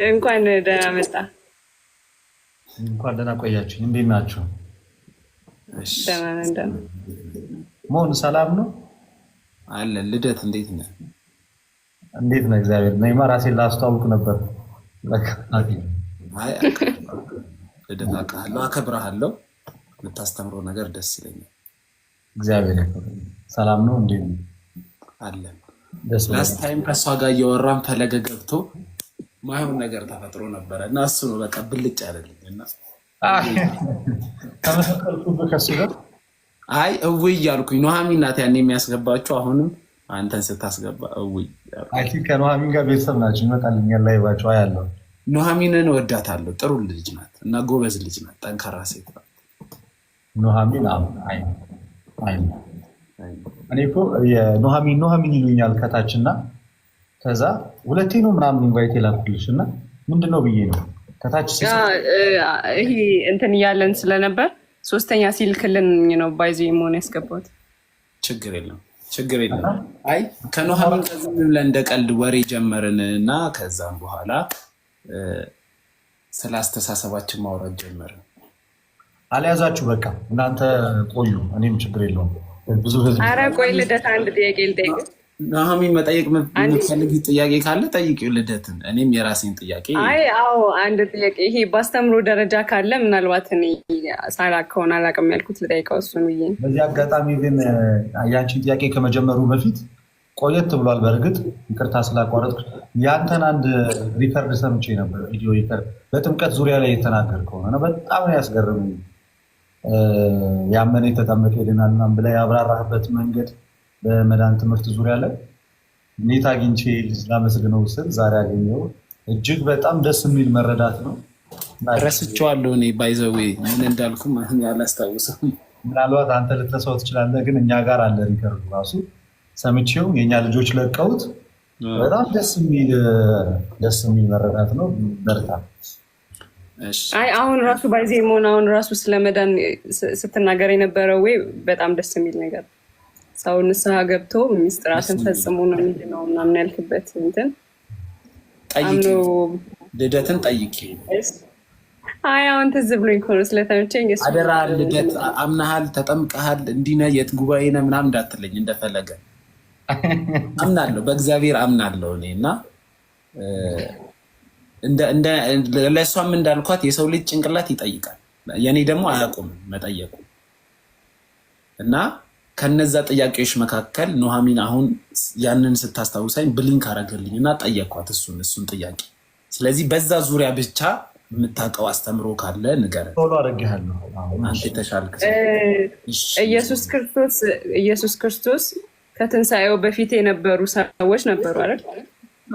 እንኳን ደህና መጣ። እንኳን ደህና ቆያችሁ። እንዴት ናችሁ? እሺ ደህና ነን። ደህና ሞን ሰላም ነው አለ። ልደት እንዴት ነህ? እንዴት ነው? እግዚአብሔር ነይማ። ራሴን ላስተዋውቅ ነበር። አይ ልደት አውቃለሁ፣ አከብርሃለሁ። የምታስተምረው ነገር ደስ ይለኛል። እግዚአብሔር ሰላም ነው። እንዴት ነው? አለ ላስት ታይም ከእሷ ጋር እያወራን ፈለገ ገብቶ ማይሆን ነገር ተፈጥሮ ነበረ እና እሱ ነው በቃ ብልጭ ያለልኝ እና ተመሰከልኩብህ ከእሱ ጋር። አይ እውይ እያልኩኝ ኑሐሚን ናት ያን የሚያስገባችሁ። አሁንም አንተን ስታስገባ እውይ አይ ቲንክ ከኑሐሚን ጋር ቤተሰብ ናቸው። ይመጣልኛል ላይባቸው ያለው ኑሐሚንን እወዳታለሁ። ጥሩ ልጅ ናት እና ጎበዝ ልጅ ናት። ጠንካራ ሴት ናት ኑሐሚን። አይ እኔ እኮ የኑሐሚን ይሉኛል ከታችና ከዛ ሁለቴ ነው ምናምን ኢንቫይት የላኩልሽ እና ምንድነው ብዬ ነው ከታች ይሄ እንትን እያለን ስለነበር ሶስተኛ ሲልክልን ነው ባይዜ መሆን ያስገባት። ችግር የለም። አይ ከኑሐሚን ጋር ዝም ብለን እንደ ቀልድ ወሬ ጀመርን እና ከዛም በኋላ ስለ አስተሳሰባችን ማውራት ጀመርን። አልያዛችሁ በቃ እናንተ ቆዩ። እኔም ችግር የለውም። ብዙ ህዝብ ኧረ ቆይ ልደት አንድ ጥያቄ ልጠይቅ። ኑሐሚን መጠየቅ የምትፈልጊ ጥያቄ ካለ ጠይቂው ልደትን። እኔም የራሴን ጥያቄ አንድ ጥያቄ ይሄ በአስተምሮ ደረጃ ካለ ምናልባት እኔ ሳላቅ ከሆነ አላውቅም ያልኩት ልጠይቀው እሱን ብዬ ነው። በዚህ አጋጣሚ ግን ያንቺን ጥያቄ ከመጀመሩ በፊት ቆየት ብሏል። በእርግጥ ይቅርታ ስላቋረጥኩ ያንተን አንድ ሪከርድ ሰምቼ ነበር። ቪዲዮ ሪከርድ በጥምቀት ዙሪያ ላይ የተናገርከው ነው። በጣም ነው ያስገርመኝ። ያመነ የተጠመቀ ይድናል ምናምን ብለህ ያብራራህበት መንገድ በመዳን ትምህርት ዙሪያ ላይ እንዴት አግኝቼ ላመሰግነው ስል ዛሬ አገኘው። እጅግ በጣም ደስ የሚል መረዳት ነው። ረስቼዋለሁ እኔ ባይዘዌ ምን እንዳልኩም አላስታውስም። ምናልባት አንተ ልትረሳው ትችላለህ፣ ግን እኛ ጋር አለ ሪከርዱ ራሱ ሰምቼው የእኛ ልጆች ለቀውት በጣም ደስ የሚል መረዳት ነው። በርታ። አይ አሁን ራሱ ባይዜ መሆን አሁን ራሱ ስለመዳን ስትናገር የነበረው ወይ በጣም ደስ የሚል ነገር ሰው ንስሐ ገብቶ ሚስጥራትን ፈጽሞ ነው የሚድነው ምናምን ያልክበት እንትን ልደትን ጠይቄ አይ አሁን ትዝ ብሎኝ እኮ ነው ስለተመቸኝ። አደራ ልደት አምናሃል፣ ተጠምቀሃል፣ እንዲህ ነህ፣ የት ጉባኤ ነህ ምናምን እንዳትለኝ። እንደፈለገ አምናለሁ፣ በእግዚአብሔር አምናለሁ እኔ እና ለእሷም እንዳልኳት የሰው ልጅ ጭንቅላት ይጠይቃል፣ የኔ ደግሞ አያውቁም መጠየቁ እና ከነዛ ጥያቄዎች መካከል ኑሐሚን አሁን ያንን ስታስታውሳኝ ብሊንክ አደረገልኝ እና ጠየኳት እሱን ጥያቄ። ስለዚህ በዛ ዙሪያ ብቻ የምታውቀው አስተምሮ ካለ ንገረን። ቶሎ አደርግሃለሁ። አንተ የተሻልክ ኢየሱስ ክርስቶስ ከትንሣኤው በፊት የነበሩ ሰዎች ነበሩ አይደል?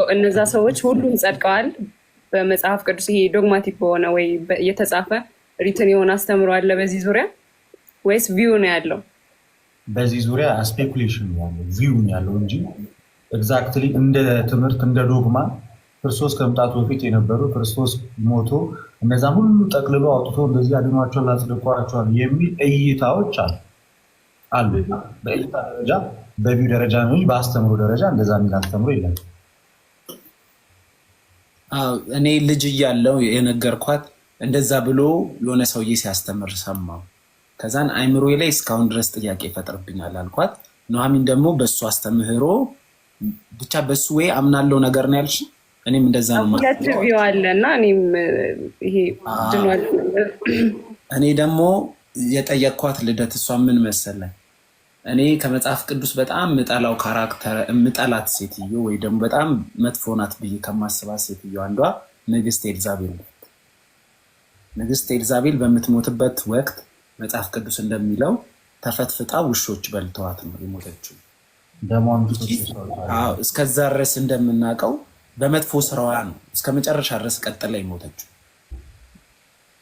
እነዛ ሰዎች ሁሉም ጸድቀዋል በመጽሐፍ ቅዱስ። ይሄ ዶግማቲክ በሆነ ወይ የተጻፈ ሪትን የሆነ አስተምሮ አለ በዚህ ዙሪያ ወይስ ቪው ነው ያለው? በዚህ ዙሪያ ስፔኩሌሽን ያለው ቪው ያለው እንጂ ኤግዛክትሊ እንደ ትምህርት እንደ ዶግማ ክርስቶስ ከመምጣቱ በፊት የነበሩ ክርስቶስ ሞቶ እነዛም ሁሉ ጠቅልሎ አውጥቶ እንደዚህ አድኗቸዋል፣ አጽድቋቸዋል የሚል እይታዎች አሉ። በእይታ ደረጃ በቪው ደረጃ ነው እንጂ በአስተምሮ ደረጃ እንደዛ የሚል አስተምሮ የለም። እኔ ልጅ እያለሁ የነገርኳት እንደዛ ብሎ የሆነ ሰውዬ ሲያስተምር ሰማሁ። ከዛን አይምሮዬ ላይ እስካሁን ድረስ ጥያቄ ይፈጥርብኛል አልኳት። ኑሐሚን ደግሞ በሱ አስተምህሮ ብቻ በሱ ወይ አምናለው ነገር ነው ያልሽ። እኔም እንደዛ ነው ማለት ነው። እኔ ደግሞ የጠየቅኳት ልደት እሷ ምን መሰለህ፣ እኔ ከመጽሐፍ ቅዱስ በጣም የምጠላው ካራክተር የምጠላት ሴትዮ ወይ ደግሞ በጣም መጥፎ ናት ብዬ ከማስባት ሴትዮ አንዷ ንግስት ኤልዛቤል ናት። ንግስት ኤልዛቤል በምትሞትበት ወቅት መጽሐፍ ቅዱስ እንደሚለው ተፈትፍጣ ውሾች በልተዋት ነው የሞተችው። እስከዛ ድረስ እንደምናውቀው በመጥፎ ስራዋ ነው እስከ መጨረሻ ድረስ ቀጥላ የሞተችው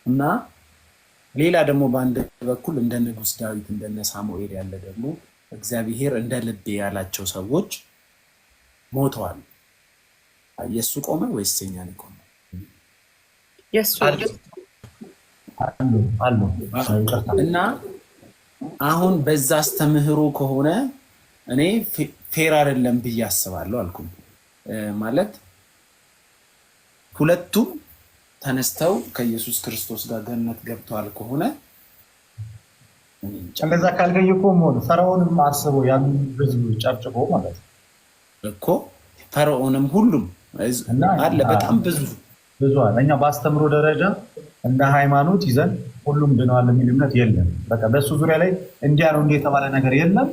እና ሌላ ደግሞ በአንድ በኩል እንደ ንጉስ ዳዊት እንደነ ሳሙኤል ያለ ደግሞ እግዚአብሔር እንደ ልቤ ያላቸው ሰዎች ሞተዋል። የሱ ቆመ ወይስ የኛ ነው ቆመ? የሱ እና አሁን በዛ አስተምህሮ ከሆነ እኔ ፌር አይደለም ብዬ አስባለሁ አልኩኝ። ማለት ሁለቱም ተነስተው ከኢየሱስ ክርስቶስ ጋር ገነት ገብተዋል ከሆነ እንደዛ ካልገኝ እኮ ሞት ፈርዖንም አስበው ያን ህዝብ ጨብጭቦ ማለት ነው እኮ ፈርዖንም ሁሉም አለ በጣም ብዙ አለ። እኛ በአስተምሮ ደረጃ እንደ ሃይማኖት ይዘን ሁሉም ድነዋል የሚል እምነት የለም። በቃ በሱ ዙሪያ ላይ እንዲያ ነው እንዲህ የተባለ ነገር የለም።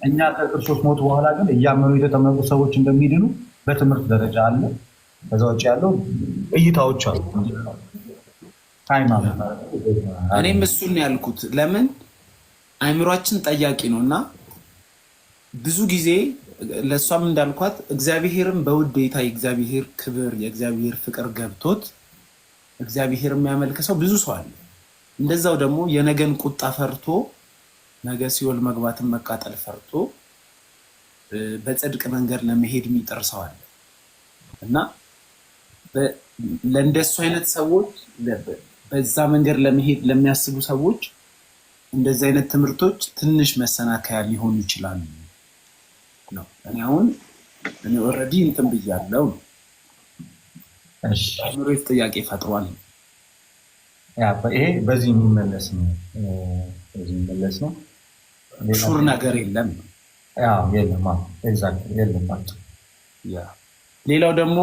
እኛ ከክርስቶስ ሞት በኋላ ግን እያመኑ የተጠመቁ ሰዎች እንደሚድኑ በትምህርት ደረጃ አለ። ከዛ ውጭ ያለው እይታዎች አሉ። ሃይማኖት እኔም እሱን ያልኩት ለምን አይምሯችን ጠያቂ ነው እና ብዙ ጊዜ ለእሷም እንዳልኳት እግዚአብሔርም በውዴታ የእግዚአብሔር ክብር የእግዚአብሔር ፍቅር ገብቶት እግዚአብሔር የሚያመልክ ሰው ብዙ ሰው አለ። እንደዛው ደግሞ የነገን ቁጣ ፈርቶ ነገ ሲኦል መግባትን መቃጠል ፈርቶ በጽድቅ መንገድ ለመሄድ የሚጥር ሰው አለ እና ለእንደሱ አይነት ሰዎች በዛ መንገድ ለመሄድ ለሚያስቡ ሰዎች እንደዚህ አይነት ትምህርቶች ትንሽ መሰናከያ ሊሆኑ ይችላሉ ነው። እኔ ኦልሬዲ እንትን ብያለሁ። ምሬት ጥያቄ ፈጥሯል። ይሄ በዚህ የሚመለስ ነው። ሹር ነገር የለም። ሌላው ደግሞ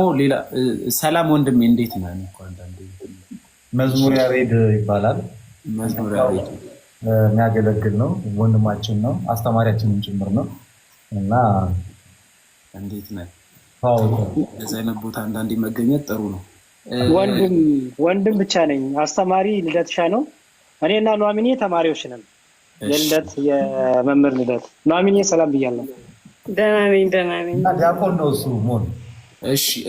ሰላም ወንድሜ እንዴት ነህ? መዝሙር ያሬድ ይባላል። መዝሙር ያሬድ የሚያገለግል ነው። ወንድማችን ነው፣ አስተማሪያችንም ጭምር ነው እና እንዴት ነህ? እንደዚህ አይነት ቦታ አንዳንዴ መገኘት ጥሩ ነው። ወንድም ብቻ ነኝ። አስተማሪ ልደትሻ ነው። እኔና ኑሐሚኔ ተማሪዎች ነን። የልደት የመምህር ልደት ኑሐሚኔ ሰላም ብያለሁ። ደህና ነኝ። ዲያቆን ነው እሱ ሞን።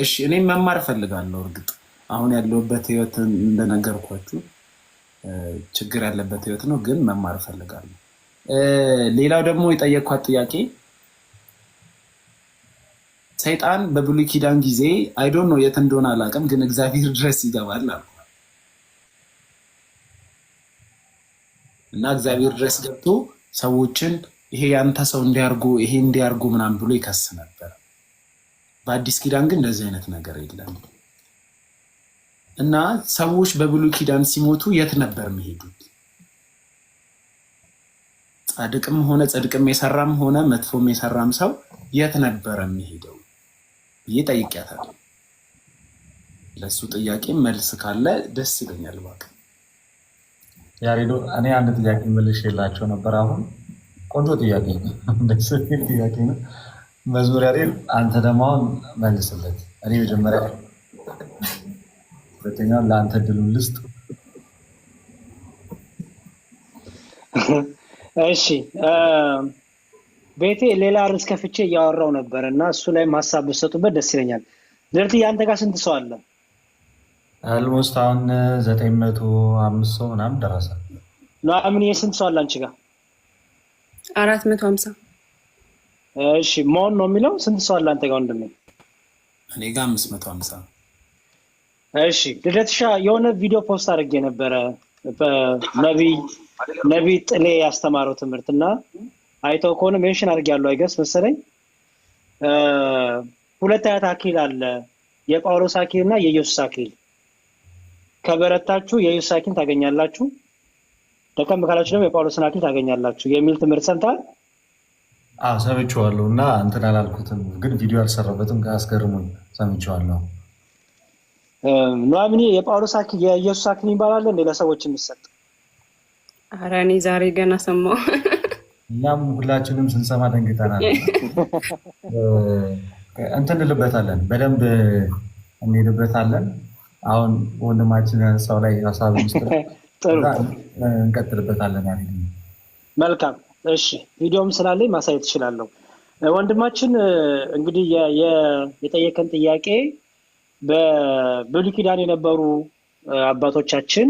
እሺ እኔም መማር እፈልጋለሁ። እርግጥ አሁን ያለሁበት ህይወት እንደነገርኳችሁ ችግር ያለበት ህይወት ነው፣ ግን መማር እፈልጋለሁ። ሌላው ደግሞ የጠየኳት ጥያቄ ሰይጣን በብሉይ ኪዳን ጊዜ አይዶን ነው የት እንደሆነ አላውቅም፣ ግን እግዚአብሔር ድረስ ይገባል አልኩ እና እግዚአብሔር ድረስ ገብቶ ሰዎችን ይሄ ያንተ ሰው እንዲያርጉ ይሄ እንዲያርጉ ምናምን ብሎ ይከስ ነበር። በአዲስ ኪዳን ግን እንደዚህ አይነት ነገር የለም እና ሰዎች በብሉይ ኪዳን ሲሞቱ የት ነበር የሚሄዱት? ጻድቅም ሆነ ጽድቅም የሰራም ሆነ መጥፎም የሰራም ሰው የት ነበር የሚሄደው ብዬ ጠይቄያታለሁ። ለሱ ጥያቄ መልስ ካለ ደስ ይለኛል። እባክህ ያሬዶ፣ እኔ አንድ ጥያቄ መልሼላቸው ነበር። አሁን ቆንጆ ጥያቄ ነው፣ ደስ የሚል ጥያቄ ነው። መዝሙር ያሬድ፣ አንተ ደግሞ አሁን መልስለት። እኔ መጀመሪያ ሁለተኛውን ለአንተ ድሉን ልስጥ። እሺ ቤቴ ሌላ ርዕስ ከፍቼ እያወራው ነበር እና እሱ ላይም ሀሳብ ብትሰጡበት ደስ ይለኛል። ልደት አንተ ጋር ስንት ሰው አለ? አልሞስት አሁን 905 ሰው ምናምን ደረሰ። ኑሐሚኔ ስንት ሰው አለ አንቺ ጋር? 450። እሺ መሆን ነው የሚለው ስንት ሰው አለ አንተ ጋር ወንድሜ? እኔ ጋር 550። እሺ ልደትሻ የሆነ ቪዲዮ ፖስት አድርጌ ነበረ ነቢይ ጥሌ ያስተማረው ትምህርት እና አይተው ከሆነ ሜንሽን አድርጌያለሁ አይገስ መሰለኝ። ሁለት አይነት አክሊል አለ፣ የጳውሎስ አክሊል እና የኢየሱስ አክሊል። ከበረታችሁ የኢየሱስ አክሊል ታገኛላችሁ፣ ደከም ካላችሁ ደግሞ የጳውሎስን አክሊል ታገኛላችሁ የሚል ትምህርት ሰምተሃል? ሰምቼዋለሁ እና እንትን አላልኩትም፣ ግን ቪዲዮ አልሰራበትም። አስገርሞኝ ሰምቼዋለሁ። ኑሐሚኔ የጳውሎስ አክሊል የኢየሱስ አክሊል ይባላል እንዴ ለሰዎች የሚሰጥ? ኧረ እኔ ዛሬ ገና ሰማሁ። እኛም ሁላችንም ስንሰማ ደንግጠናል። እንትን እንልበታለን፣ በደንብ እንሄድበታለን። አሁን ወንድማችን ያነሳው ላይ ሀሳብ እንቀጥልበታለን። መልካም እሺ፣ ቪዲዮም ስላለኝ ማሳየት እችላለሁ። ወንድማችን እንግዲህ የጠየቀን ጥያቄ በብሉይ ኪዳን የነበሩ አባቶቻችን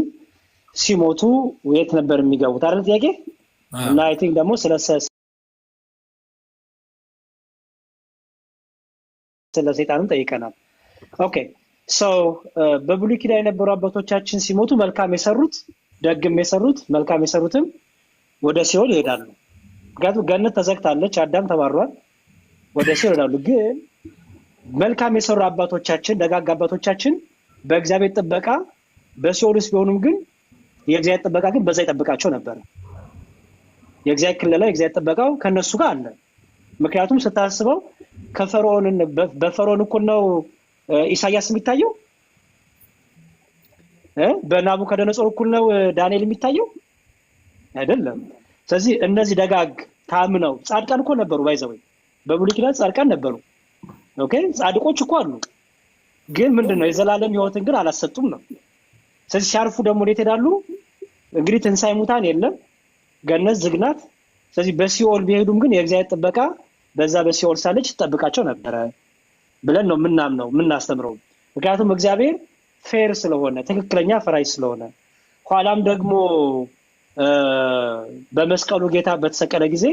ሲሞቱ የት ነበር የሚገቡት አይደል ጥያቄ? እና አይ ቲንክ ደግሞ ስለ ሰይጣንም ጠይቀናል። ኦኬ ሶ በብሉይ ኪዳን የነበሩ አባቶቻችን ሲሞቱ መልካም የሰሩት ደግም የሰሩት መልካም የሰሩትም ወደ ሲኦል ይሄዳሉ። ምክንያቱም ገነት ተዘግታለች፣ አዳም ተባሯል፣ ወደ ሲኦል ይሄዳሉ። ግን መልካም የሰሩ አባቶቻችን ደጋግ አባቶቻችን በእግዚአብሔር ጥበቃ በሲኦል ውስጥ ቢሆኑም ግን የእግዚአብሔር ጥበቃ ግን በዛ ይጠብቃቸው ነበር። የእግዚአብሔር ክልላ የእግዚአብሔር ጥበቃው ከነሱ ጋር አለ። ምክንያቱም ስታስበው በፈርዖን እኩል ነው ኢሳያስ የሚታየው፣ በናቡከደነጾር እኩል ነው ዳንኤል የሚታየው አይደለም። ስለዚህ እነዚህ ደጋግ ታምነው ጻድቃን እኮ ነበሩ። ባይዘው በብሉይ ኪዳን ጻድቃን ነበሩ። ኦኬ ጻድቆች እኮ አሉ። ግን ምንድነው የዘላለም ሕይወትን ግን አላሰጡም ነው። ስለዚህ ሲያርፉ ደግሞ እንዴት ሄዳሉ? እንግዲህ ትንሣኤ ሙታን የለም፣ ገነት ዝግ ናት። ስለዚህ በሲኦል ቢሄዱም ግን የእግዚአብሔር ጥበቃ በዛ በሲኦል ሳለች ትጠብቃቸው ነበረ ብለን ነው ምናምነው ምናስተምረው። ምክንያቱም እግዚአብሔር ፌር ስለሆነ ትክክለኛ ፈራጅ ስለሆነ ኋላም ደግሞ በመስቀሉ ጌታ በተሰቀለ ጊዜ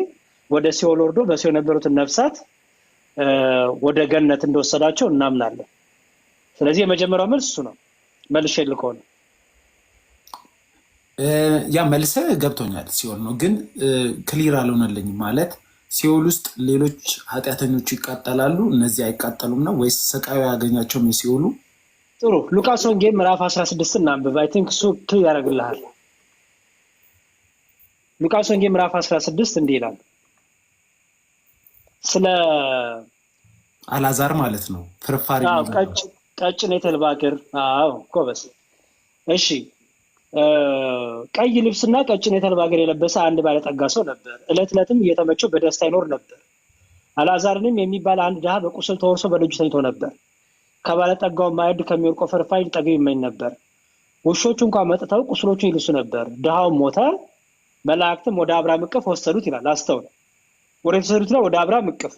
ወደ ሲኦል ወርዶ በሲኦል የነበሩትን ነፍሳት ወደ ገነት እንደወሰዳቸው እናምናለን። ስለዚህ የመጀመሪያው መልስ እሱ ነው። መልሼ ልከሆነ ያ መልሰ ገብቶኛል። ሲኦል ነው ግን ክሊር አልሆነልኝም። ማለት ሲኦል ውስጥ ሌሎች ኃጢአተኞች ይቃጠላሉ፣ እነዚህ አይቃጠሉም ነው ወይስ ሰቃዩ ያገኛቸውም የሲኦሉ? ጥሩ ሉቃስ ወንጌል ምዕራፍ 16 እናንብብ። አይ ቲንክ እሱ ክሊር ያደርግልሃል። ሉቃስ ወንጌል ምዕራፍ 16 እንዲህ ይላል ስለ አልዓዛር ማለት ነው። ፍርፋሪ ቀጭን የተልባ እግር። አዎ ጎበዝ። እሺ ቀይ ልብስና ቀጭን የተልባ እግር የለበሰ አንድ ባለጠጋ ሰው ነበር። ዕለት ዕለትም እየተመቸው በደስታ ይኖር ነበር። አልዓዛርንም የሚባል አንድ ድሃ በቁስል ተወርሶ በደጁ ተኝቶ ነበር። ከባለጠጋው ማዕድ ከሚወድቀው ፍርፋሪ ሊጠግብ ይመኝ ነበር። ውሾቹ እንኳን መጥተው ቁስሎቹን ይልሱ ነበር። ድሃውም ሞተ፣ መላእክትም ወደ አብርሃም እቅፍ ወሰዱት ይላል። አስተውል። ወደ ተሰዱት ላይ ወደ አብርሃም እቅፍ።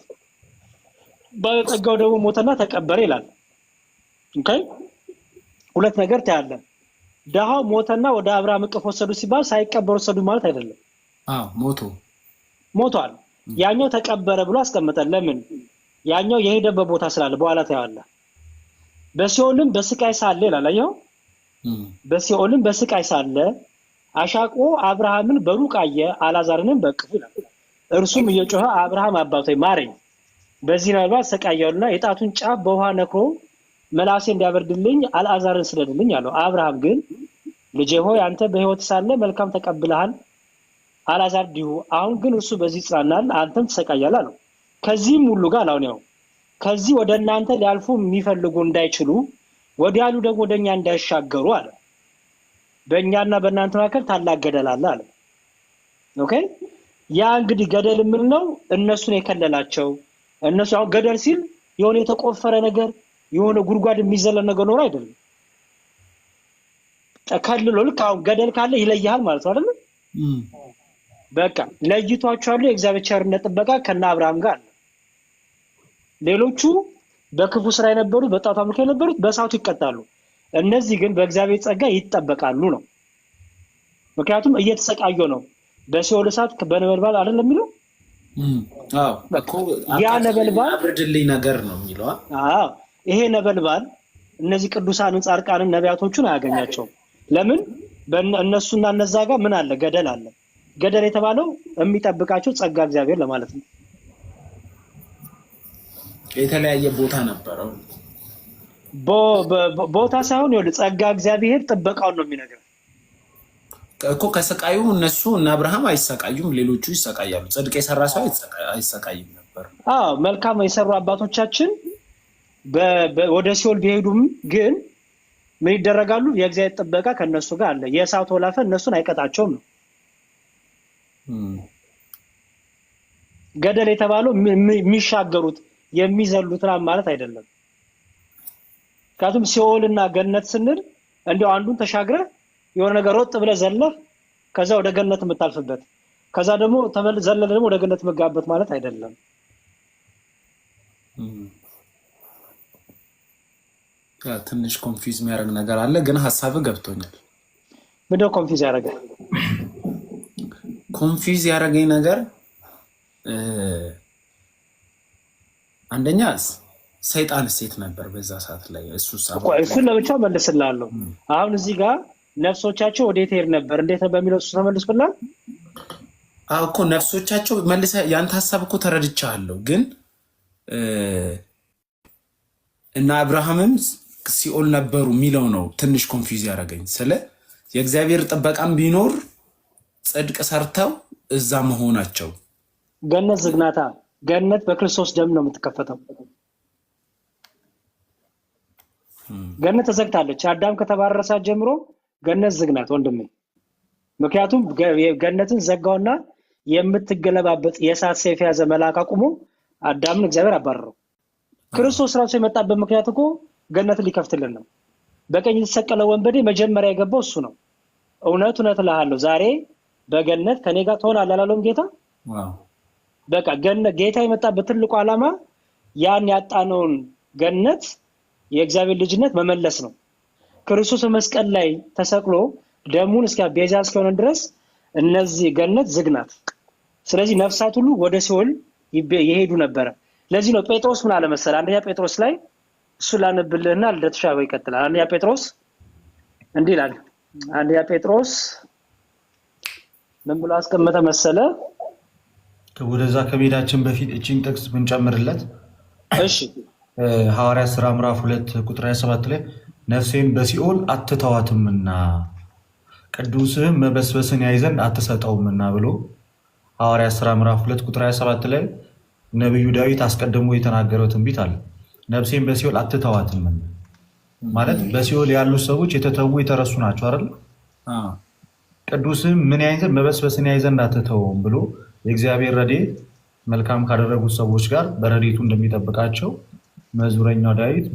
ባለጠጋው ደግሞ ሞተና ተቀበረ ይላል። ኦኬ ሁለት ነገር ታያለህ። ድሃው ሞተና ወደ አብርሃም እቅፍ ወሰዱት ሲባል ሳይቀበሩ ወሰዱት ማለት አይደለም። ሞቷል። ያኛው ተቀበረ ብሎ አስቀምጠን። ለምን? ያኛው የሄደበት ቦታ ስላለ በኋላ ታያለህ። በሲኦልም በስቃይ ሳለ ይላል። አየኸው? በሲኦልም በስቃይ ሳለ አሻቅቦ አብርሃምን በሩቅ አየ፣ አልዓዛርንም በእቅፉ ይላል። እርሱም እየጮኸ አብርሃም አባቴ ማረኝ፣ በዚህ ነበልባል ሰቃየሁና የጣቱን ጫፍ በውሃ ነክሮ መላሴ እንዲያበርድልኝ አልዓዛርን ስደድልኝ አለው። አብርሃም ግን ልጄ ሆይ አንተ በሕይወት ሳለ መልካም ተቀብለሃል፣ አልዓዛር እንዲሁ። አሁን ግን እርሱ በዚህ ይጽናናል፣ አንተም ትሰቃያለህ አለው። ከዚህም ሁሉ ጋር አሁን ያው ከዚህ ወደ እናንተ ሊያልፉ የሚፈልጉ እንዳይችሉ ወዲያሉ ደግሞ ወደኛ እንዳይሻገሩ አለ። በእኛና በእናንተ መካከል ታላቅ ገደል አለ አለ። ኦኬ ያ እንግዲህ ገደል ምን ነው? እነሱን የከለላቸው። እነሱ አሁን ገደል ሲል የሆነ የተቆፈረ ነገር የሆነ ጉድጓድ የሚዘለ ነገር ኖር አይደለም። ተከልሎ ልክ አሁን ገደል ካለ ይለያል ማለት ነው አይደል? በቃ ለይቷቸዋል። የእግዚአብሔር ቸርነት ጥበቃ ከና አብርሃም ጋር አለ። ሌሎቹ በክፉ ስራ የነበሩት በጣዖት አምልኮ የነበሩት በእሳቱ ይቀጣሉ። እነዚህ ግን በእግዚአብሔር ጸጋ ይጠበቃሉ ነው። ምክንያቱም እየተሰቃዩ ነው። በሲኦል እሳት በነበልባል አይደለም የሚለው? አዎ እኮ ያ ነበልባል አብርድልኝ ነገር ነው የሚለው። አዎ ይሄ ነበልባል እነዚህ ቅዱሳንን ጻድቃንን ነቢያቶቹን አያገኛቸውም። ለምን? እነሱና እነዛ ጋር ምን አለ? ገደል አለ። ገደል የተባለው የሚጠብቃቸው ጸጋ እግዚአብሔር ለማለት ነው። የተለያየ ቦታ ነበረው። ቦታ ሳይሆን ይኸውልህ ጸጋ እግዚአብሔር ጥበቃውን ነው የሚነግረው እኮ። ከሰቃዩ እነሱ እና አብርሃም አይሰቃዩም፣ ሌሎቹ ይሰቃያሉ። ጽድቅ የሰራ ሰው አይሰቃይም ነበር። አዎ መልካም የሰሩ አባቶቻችን ወደ ሲኦል ቢሄዱም ግን ምን ይደረጋሉ? የእግዚአብሔር ጥበቃ ከነሱ ጋር አለ። የእሳቱ ወላፈን እነሱን አይቀጣቸውም ነው። ገደል የተባለው የሚሻገሩት የሚዘሉት ማለት አይደለም። ምክንያቱም ሲኦልና ገነት ስንል እንዲያው አንዱን ተሻግረህ የሆነ ነገር ወጥ ብለህ ዘለህ ከዛ ወደ ገነት የምታልፍበት ከዛ ደግሞ ዘለህ ደግሞ ወደ ገነት መጋበት ማለት አይደለም። ትንሽ ኮንፊውዝ የሚያደርግ ነገር አለ፣ ግን ሀሳብህ ገብቶኛል። ምንድነው ኮንፊውዝ ያደረገህ? ኮንፊውዝ ያደረገኝ ነገር አንደኛ ሰይጣን ሴት ነበር በዛ ሰዓት ላይ። እሱን ለብቻው መልስልሃለሁ። አሁን እዚህ ጋር ነፍሶቻቸው ወዴት ሄድ ነበር እንዴት በሚለው እሱ ተመልስኩልሃል። አዎ እኮ ነፍሶቻቸው መልሰህ ያንተ ሀሳብ እኮ ተረድቻለሁ፣ ግን እና አብርሃምም ሲኦል ነበሩ የሚለው ነው ትንሽ ኮንፊውዝ ያደረገኝ። ስለ የእግዚአብሔር ጥበቃም ቢኖር ጽድቅ ሰርተው እዛ መሆናቸው ገነት ዝግናታ ገነት በክርስቶስ ደም ነው የምትከፈተው። ገነት ተዘግታለች። አዳም ከተባረረ ጀምሮ ገነት ዝግናት ወንድሜ። ምክንያቱም ገነትን ዘጋውና የምትገለባበጥ የእሳት ሰይፍ የያዘ መልአክ አቁሞ አዳምን እግዚአብሔር አባረረው። ክርስቶስ ራሱ የመጣበት ምክንያት እኮ ገነትን ሊከፍትልን ነው። በቀኝ የተሰቀለ ወንበዴ መጀመሪያ የገባው እሱ ነው። እውነት እውነት እልሃለሁ ዛሬ በገነት ከኔ ጋር ትሆናለህ አላለውም ጌታ? በቃ ጌታ የመጣበት ትልቁ ዓላማ ያን ያጣነውን ገነት የእግዚአብሔር ልጅነት መመለስ ነው። ክርስቶስ መስቀል ላይ ተሰቅሎ ደሙን ቤዛ እስኪሆን ድረስ እነዚህ ገነት ዝግናት። ስለዚህ ነፍሳት ሁሉ ወደ ሲኦል ይሄዱ ነበረ። ለዚህ ነው ጴጥሮስ ምን አለ መሰለህ? አንደኛ ጴጥሮስ ላይ እሱ ላነብልህና ልደትሻው ይቀጥላል። አንደኛ ጴጥሮስ እንዲህ ይላል። አንደኛ ጴጥሮስ ምን ብሎ አስቀመጠ መሰለ? ወደዛ ከመሄዳችን በፊት እቺን ጥቅስ ብንጨምርለት እሺ ሐዋርያት ሥራ ምዕራፍ 2 ቁጥር 27 ላይ ነፍሴን በሲኦል አትተዋትምና ቅዱስህም መበስበስን ያይ ዘንድ አትሰጠውምና ብሎ ሐዋርያት ሥራ ምዕራፍ 2 ቁጥር 27 ላይ ነብዩ ዳዊት አስቀድሞ የተናገረው ትንቢት አለ። ነፍሴን በሲኦል አትተዋትምና ማለት በሲኦል ያሉ ሰዎች የተተዉ የተረሱ ናቸው አይደል? ቅዱስህም ምን ያይ ዘንድ መበስበስን ያይ ዘንድ አትተውም ብሎ የእግዚአብሔር ረድኤት መልካም ካደረጉት ሰዎች ጋር በረድኤቱ እንደሚጠብቃቸው መዝሙረኛው ዳዊት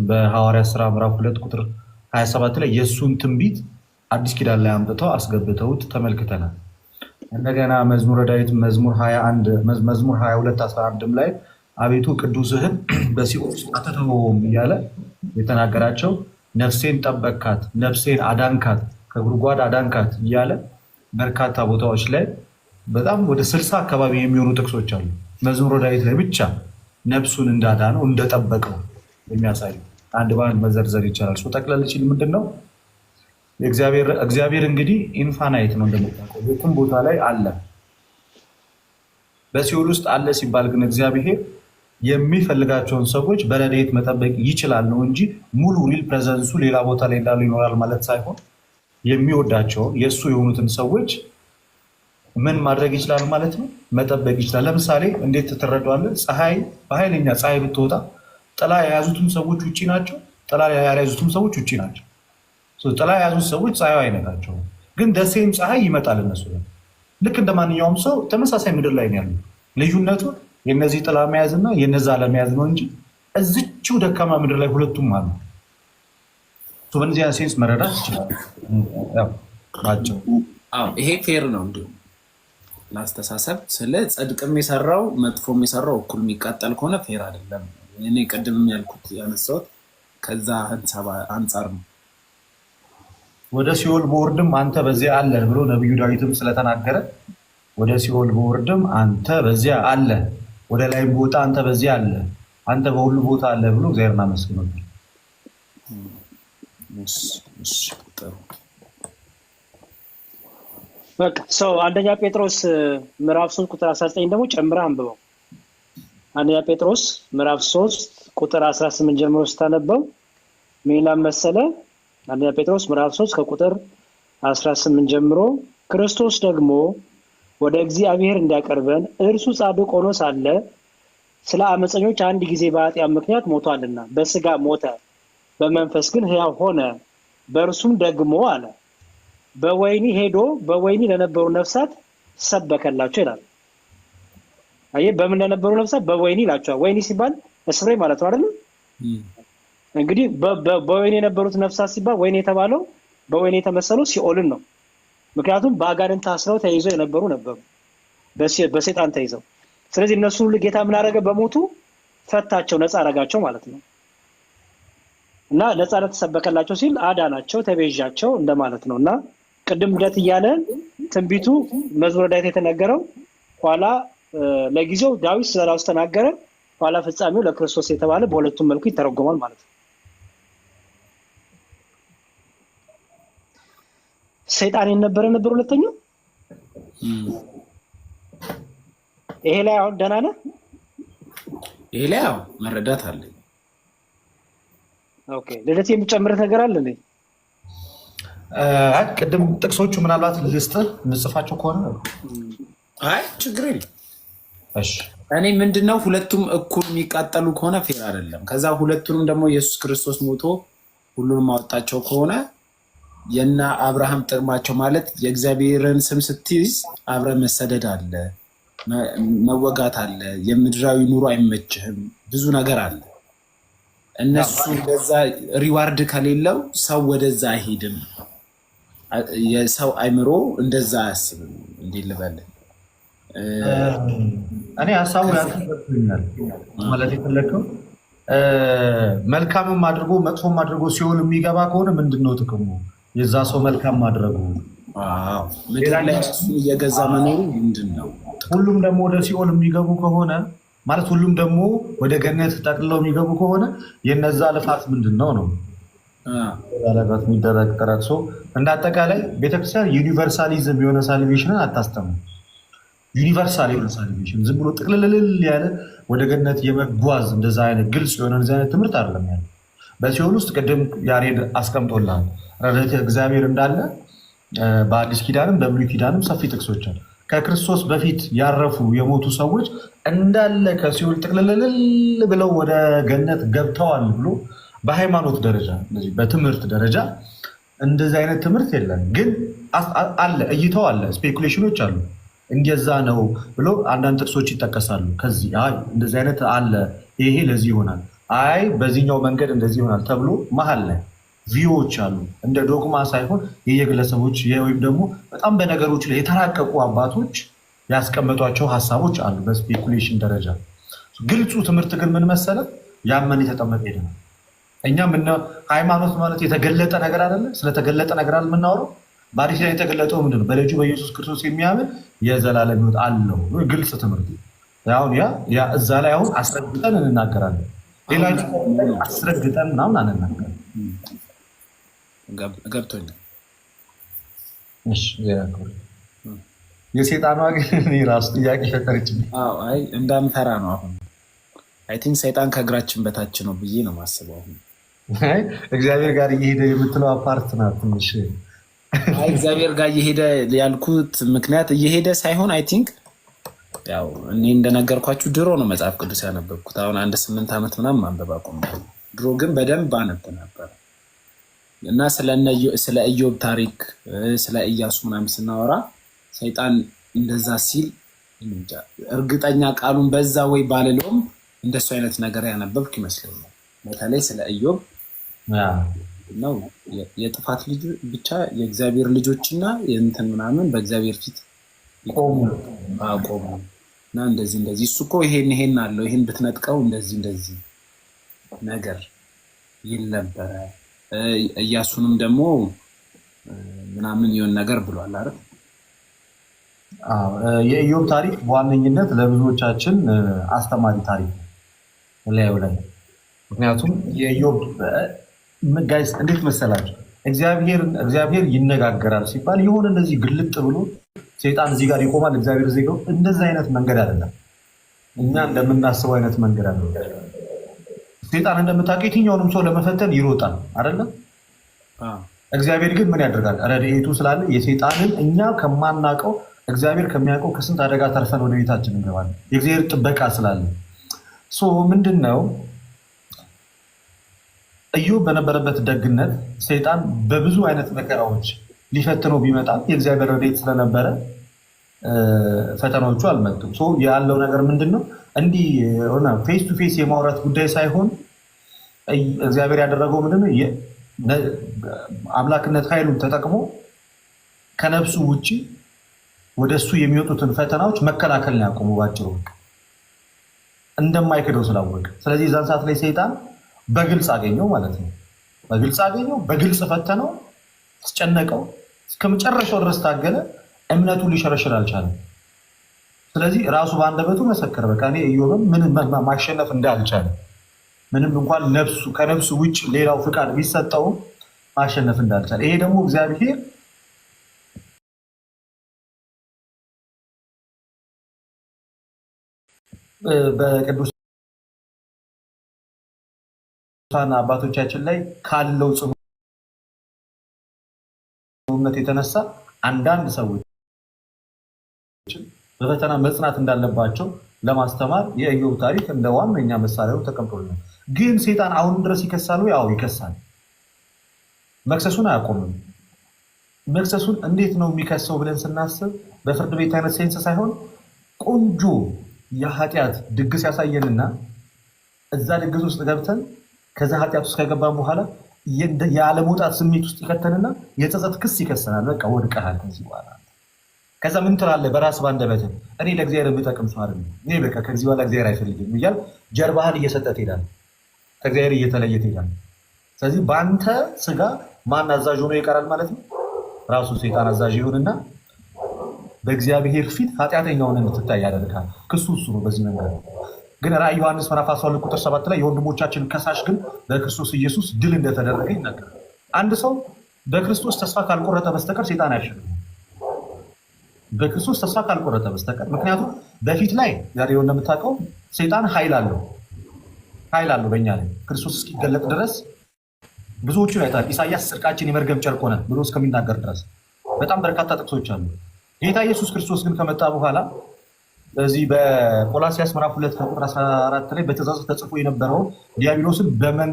በሐዋርያት ሥራ ምዕራፍ 2 ቁጥር 27 ላይ የእሱን ትንቢት አዲስ ኪዳን ላይ አምጥተው አስገብተውት ተመልክተናል። እንደገና መዝሙረ ዳዊት መዝሙር 22 11 ላይ አቤቱ ቅዱስህን በሲኦል አትተወውም እያለ የተናገራቸው ነፍሴን ጠበቅካት፣ ነፍሴን አዳንካት፣ ከጉድጓድ አዳንካት እያለ በርካታ ቦታዎች ላይ በጣም ወደ 60 አካባቢ የሚሆኑ ጥቅሶች አሉ። መዝሙረ ዳዊት ላይ ብቻ ነፍሱን እንዳዳነው እንደጠበቀው የሚያሳዩ አንድ በአንድ መዘርዘር ይቻላል። ጠቅለል ሲል ምንድን ነው እግዚአብሔር እንግዲህ ኢንፋናይት ነው እንደምታውቀው፣ የትም ቦታ ላይ አለ። በሲኦል ውስጥ አለ ሲባል ግን እግዚአብሔር የሚፈልጋቸውን ሰዎች በረድኤት መጠበቅ ይችላል ነው እንጂ ሙሉ ሪል ፕሬዘንሱ ሌላ ቦታ ላይ እንዳሉ ይኖራል ማለት ሳይሆን የሚወዳቸውን የእሱ የሆኑትን ሰዎች ምን ማድረግ ይችላል ማለት ነው፣ መጠበቅ ይችላል። ለምሳሌ እንዴት ትረዳዋለህ? ፀሐይ በኃይለኛ ፀሐይ ብትወጣ ጥላ የያዙትም ሰዎች ውጭ ናቸው፣ ጥላ ያልያዙትም ሰዎች ውጭ ናቸው። ጥላ የያዙት ሰዎች ፀሐዩ አይነካቸውም፣ ግን ደሴም ፀሐይ ይመጣል እነሱ ላይ። ልክ እንደ ማንኛውም ሰው ተመሳሳይ ምድር ላይ ያሉ፣ ልዩነቱ የነዚህ ጥላ መያዝ እና የነዛ ለመያዝ ነው እንጂ እዚችው ደካማ ምድር ላይ ሁለቱም አሉ። በእነዚያ ሴንስ መረዳት ይችላል ናቸው። ይሄ ፌር ነው እንዲሁም ለአስተሳሰብ ስለ ጽድቅም የሰራው መጥፎም የሰራው እኩል የሚቃጠል ከሆነ ፌር አይደለም። እኔ ቅድም ያልኩት ያነሳሁት ከዛ ሀሳብ አንጻር ነው። ወደ ሲኦል በወርድም አንተ በዚያ አለ ብሎ ነብዩ ዳዊትም ስለተናገረ ወደ ሲኦል በወርድም አንተ በዚያ አለ፣ ወደ ላይም ቦታ አንተ በዚያ አለ፣ አንተ በሁሉ ቦታ አለ ብሎ እግዚአብሔርን አመስግኖታል። በቃ ሰው አንደኛ ጴጥሮስ ምዕራፍ 3 ቁጥር 19 ደግሞ ጨምረህ አንብበው። አንደኛ ጴጥሮስ ምዕራፍ 3 ቁጥር 18 ጀምሮ ስታነበው ምን ይላል መሰለህ? አንደኛ ጴጥሮስ ምዕራፍ 3 ከቁጥር 18 ጀምሮ ክርስቶስ ደግሞ ወደ እግዚአብሔር እንዲያቀርበን እርሱ ጻድቅ ሆኖ ሳለ ስለ አመፀኞች አንድ ጊዜ በኃጢአት ምክንያት ሞቷልና በስጋ ሞተ፣ በመንፈስ ግን ሕያው ሆነ። በእርሱም ደግሞ አለ በወህኒ ሄዶ በወህኒ ለነበሩ ነፍሳት ሰበከላቸው ይላል። አየህ፣ በምን ለነበሩ ነፍሳት? በወህኒ ይላቸዋል። ወህኒ ሲባል እስሬ ማለት ነው አይደል? እንግዲህ በወህኒ የነበሩት ነፍሳት ሲባል ወህኒ የተባለው በወህኒ የተመሰለው ሲኦልን ነው። ምክንያቱም በአጋንንት ታስረው ተይዘው የነበሩ ነበሩ፣ በሰይጣን ተይዘው። ስለዚህ እነሱ ሁሉ ጌታ ምን አደረገ? በሞቱ ፈታቸው፣ ነፃ አረጋቸው ማለት ነው። እና ነፃነት ተሰበከላቸው ሲል አዳናቸው፣ ተቤዣቸው እንደማለት ነው። እና ቅድም ልደት እያለ ትንቢቱ መዝሙረ ዳዊት የተነገረው ኋላ ለጊዜው ዳዊት ስለራሱ ተናገረ፣ ኋላ ፍጻሜው ለክርስቶስ የተባለ በሁለቱም መልኩ ይተረጎማል ማለት ነው። ሰይጣን የነበረ ነበር ሁለተኛው። ይሄ ላይ አሁን ደህና ነህ? ይሄ ላይ መረዳት አለ። ኦኬ ልደት የሚጨምር ነገር አለ እንዴ? ቅድም ጥቅሶቹ ምናልባት ልስጥህ እንጽፋቸው ከሆነ አይ ችግር የለም። እሺ እኔ ምንድነው ሁለቱም እኩል የሚቃጠሉ ከሆነ ፌር አይደለም። ከዛ ሁለቱንም ደግሞ ኢየሱስ ክርስቶስ ሞቶ ሁሉንም ማወጣቸው ከሆነ የና አብርሃም ጥቅማቸው ማለት የእግዚአብሔርን ስም ስትይዝ አብረ መሰደድ አለ፣ መወጋት አለ፣ የምድራዊ ኑሮ አይመችህም፣ ብዙ ነገር አለ። እነሱ በዛ ሪዋርድ ከሌለው ሰው ወደዛ አይሄድም። የሰው አይምሮ እንደዛ አያስብም። እንዴት ልበልህ? እኔ ሀሳቡ ያስፈልኛል ማለት የፈለግከው መልካምም አድርጎ መጥፎም አድርጎ ሲሆን የሚገባ ከሆነ ምንድነው ጥቅሙ? የዛ ሰው መልካም ማድረጉ ምድር ላይ እሱን እየገዛ መኖሩ ምንድን ነው? ሁሉም ደግሞ ወደ ሲኦል የሚገቡ ከሆነ ማለት ሁሉም ደግሞ ወደ ገነት ጠቅልለው የሚገቡ ከሆነ የነዛ ልፋት ምንድን ነው ነው ለበት የሚደረግ ጥረት። እንደ አጠቃላይ ቤተክርስቲያን ዩኒቨርሳሊዝም የሆነ ሳልቬሽንን አታስተምርም። ዩኒቨርሳል የሆነ ሳልቬሽን ዝም ብሎ ጥቅልልል ያለ ወደ ገነት የመጓዝ እንደዛ አይነት ግልጽ የሆነ እንደዚህ አይነት ትምህርት አይደለም ያለ። በሲኦል ውስጥ ቅድም ያሬድ አስቀምጦልሃል ረድኤተ እግዚአብሔር እንዳለ በአዲስ ኪዳንም በብሉይ ኪዳንም ሰፊ ጥቅሶች አሉ። ከክርስቶስ በፊት ያረፉ የሞቱ ሰዎች እንዳለ ከሲኦል ጥቅልልል ብለው ወደ ገነት ገብተዋል ብሎ በሃይማኖት ደረጃ በትምህርት ደረጃ እንደዚህ አይነት ትምህርት የለም። ግን አለ፣ እይተው አለ፣ ስፔኩሌሽኖች አሉ። እንደዛ ነው ብሎ አንዳንድ ጥቅሶች ይጠቀሳሉ። ከዚህ አይ እንደዚህ አይነት አለ፣ ይሄ ለዚህ ይሆናል፣ አይ በዚህኛው መንገድ እንደዚህ ይሆናል ተብሎ መሀል ላይ ቪዎች አሉ። እንደ ዶግማ ሳይሆን የየግለሰቦች ወይም ደግሞ በጣም በነገሮች ላይ የተራቀቁ አባቶች ያስቀመጧቸው ሀሳቦች አሉ በስፔኩሌሽን ደረጃ። ግልጹ ትምህርት ግን ምን መሰለ? ያመን የተጠመቀ ሄደ ነው። እኛ ሃይማኖት ማለት የተገለጠ ነገር አይደለ? ስለተገለጠ ነገር አለ የምናወራው። በአዲስ ላይ የተገለጠው ምንድነው? በልጁ በኢየሱስ ክርስቶስ የሚያምን የዘላለም ሕይወት አለው። ግልጽ ትምህርት አሁን ያ እዛ ላይ አሁን አስረግጠን እንናገራለን። ሌላ አስረግጠን ምናምን አንናገርም። ገብቶኛል። የሴጣኗ ግን ራሱ ጥያቄ ፈጠረችብኝ። አይ እንዳንፈራ ነው። አሁን አይ ቲንክ ሰይጣን ከእግራችን በታች ነው ብዬ ነው የማስበው። አሁን እግዚአብሔር ጋር እየሄደ የምትለው አፓርት ናት ትንሽ። አይ እግዚአብሔር ጋር እየሄደ ያልኩት ምክንያት እየሄደ ሳይሆን አይ ቲንክ ያው እኔ እንደነገርኳችሁ ድሮ ነው መጽሐፍ ቅዱስ ያነበብኩት። አሁን 8 ዓመት ምናምን ማንበብ አቆምኩ። ድሮ ግን በደንብ አነብ ነበር እና ስለ ኢዮብ ታሪክ ስለ ኢያሱ ምናምን ስናወራ ሰይጣን እንደዛ ሲል እርግጠኛ ቃሉን በዛ ወይ ባልለውም እንደሱ አይነት ነገር ያነበብክ ይመስለኛል። በተለይ ስለ ኢዮብ ነው የጥፋት ልጅ ብቻ የእግዚአብሔር ልጆችና የእንትን ምናምን በእግዚአብሔር ፊት ቆሙ እና እንደዚህ እሱ እኮ ይሄን አለው ይሄን ብትነጥቀው እንደዚህ ነገር ይል ነበረ። ኢያሱንም ደግሞ ምናምን የሆነ ነገር ብሏል አይደል? የኢዮብ ታሪክ በዋነኝነት ለብዙዎቻችን አስተማሪ ታሪክ ነው ላዩ ላይ። ምክንያቱም የኢዮብ ጋይስ እንዴት መሰላችሁ? እግዚአብሔር ይነጋገራል ሲባል የሆነ እንደዚህ ግልጥ ብሎ ሰይጣን እዚህ ጋር ይቆማል፣ እግዚአብሔር እዚህ ጋር እንደዚህ አይነት መንገድ አይደለም። እኛ እንደምናስበው አይነት መንገድ አይደለም። ሰይጣን እንደምታውቀው የትኛውንም ሰው ለመፈተን ይሮጣል አይደለም? እግዚአብሔር ግን ምን ያደርጋል? ረድኤቱ ስላለ የሰይጣንን እኛ ከማናውቀው እግዚአብሔር ከሚያውቀው ከስንት አደጋ ተርፈን ወደ ቤታችን እንገባለን። የእግዚአብሔር ጥበቃ ስላለ ምንድን ነው ኢዮብ በነበረበት ደግነት ሰይጣን በብዙ አይነት መከራዎች ሊፈትነው ቢመጣ የእግዚአብሔር ረድኤት ስለነበረ ፈተናዎቹ አልመጡም። ያለው ነገር ምንድን ነው? እንዲህ ሆነ ፌስ ቱ ፌስ የማውራት ጉዳይ ሳይሆን እግዚአብሔር ያደረገው ምንድን ነው? አምላክነት ኃይሉን ተጠቅሞ ከነፍሱ ውጭ ወደ እሱ የሚወጡትን ፈተናዎች መከላከል ነው ያቆሙ። ባጭሩ እንደማይክደው ስላወቀ። ስለዚህ እዛን ሰዓት ላይ ሰይጣን በግልጽ አገኘው ማለት ነው። በግልጽ ፈተነው፣ አስጨነቀው፣ እስከ መጨረሻው ድረስ ታገለ። እምነቱ ሊሸረሽር አልቻለም። ስለዚህ ራሱ በአንደበቱ መሰከረ። በቃ እኔ ኢዮብን ምንም ማሸነፍ እንዳልቻለ፣ ምንም እንኳን ከነፍሱ ውጭ ሌላው ፍቃድ ቢሰጠውም ማሸነፍ እንዳልቻለ። ይሄ ደግሞ እግዚአብሔር በቅዱስ ቅዱሳን አባቶቻችን ላይ ካለው ጽኑነት የተነሳ አንዳንድ ሰዎች በፈተና መጽናት እንዳለባቸው ለማስተማር የኢዮብ ታሪክ እንደ ዋነኛ መሳሪያው ተቀምጦልናል። ግን ሰይጣን አሁን ድረስ ይከሳል። ያው ይከሳል። መክሰሱን አያቆምም። መክሰሱን እንዴት ነው የሚከሰው ብለን ስናስብ በፍርድ ቤት አይነት ሴንስ ሳይሆን ቆንጆ የኃጢአት ድግስ ያሳየንና እዛ ድግስ ውስጥ ገብተን ከዛ ኃጢአት ውስጥ ከገባን በኋላ ያለመውጣት ስሜት ውስጥ ይከተንና የጸጸት ክስ ይከሰናል። በቃ ወድቀሃል ከዚህ በኋላ ከዛ ምን ትላለህ? በራስ ባንደበት እኔ ለእግዚአብሔር የምጠቅም ሰው አይደለም፣ እኔ በቃ ከዚህ በኋላ እግዚአብሔር አይፈልግም እያል ጀርባህን እየሰጠ ትሄዳለህ፣ ከእግዚአብሔር እየተለየ ትሄዳለህ። ስለዚህ በአንተ ስጋ ማን አዛዥ ሆኖ ይቀራል ማለት ነው? ራሱ ሰይጣን አዛዥ ይሆንና በእግዚአብሔር ፊት ኃጢአተኛ ሆነህ እንድትታይ ያደርጋል። ክሱ እሱ ነው። በዚህ መንገድ ግን ራዕይ ዮሐንስ ምዕራፍ 12 ቁጥር 7 ላይ የወንድሞቻችን ከሳሽ ግን በክርስቶስ ኢየሱስ ድል እንደተደረገ ይናገራል። አንድ ሰው በክርስቶስ ተስፋ ካልቆረጠ በስተቀር ሰይጣን አይሸነፍም። በክርስቶስ ተስፋ ካልቆረጠ በስተቀር ምክንያቱም በፊት ላይ ዛሬ እንደምታውቀው ሰይጣን ኃይል አለው በእኛ ላይ ክርስቶስ እስኪገለጥ ድረስ ብዙዎቹን አይታል። ኢሳያስ ጽድቃችን የመርገም ጨርቅ ሆነ ብሎ እስከሚናገር ድረስ በጣም በርካታ ጥቅሶች አሉ። ጌታ ኢየሱስ ክርስቶስ ግን ከመጣ በኋላ በዚህ በቆላስይስ ምዕራፍ 2 ቁጥር 14 ላይ በትእዛዙ ተጽፎ የነበረውን ዲያብሎስን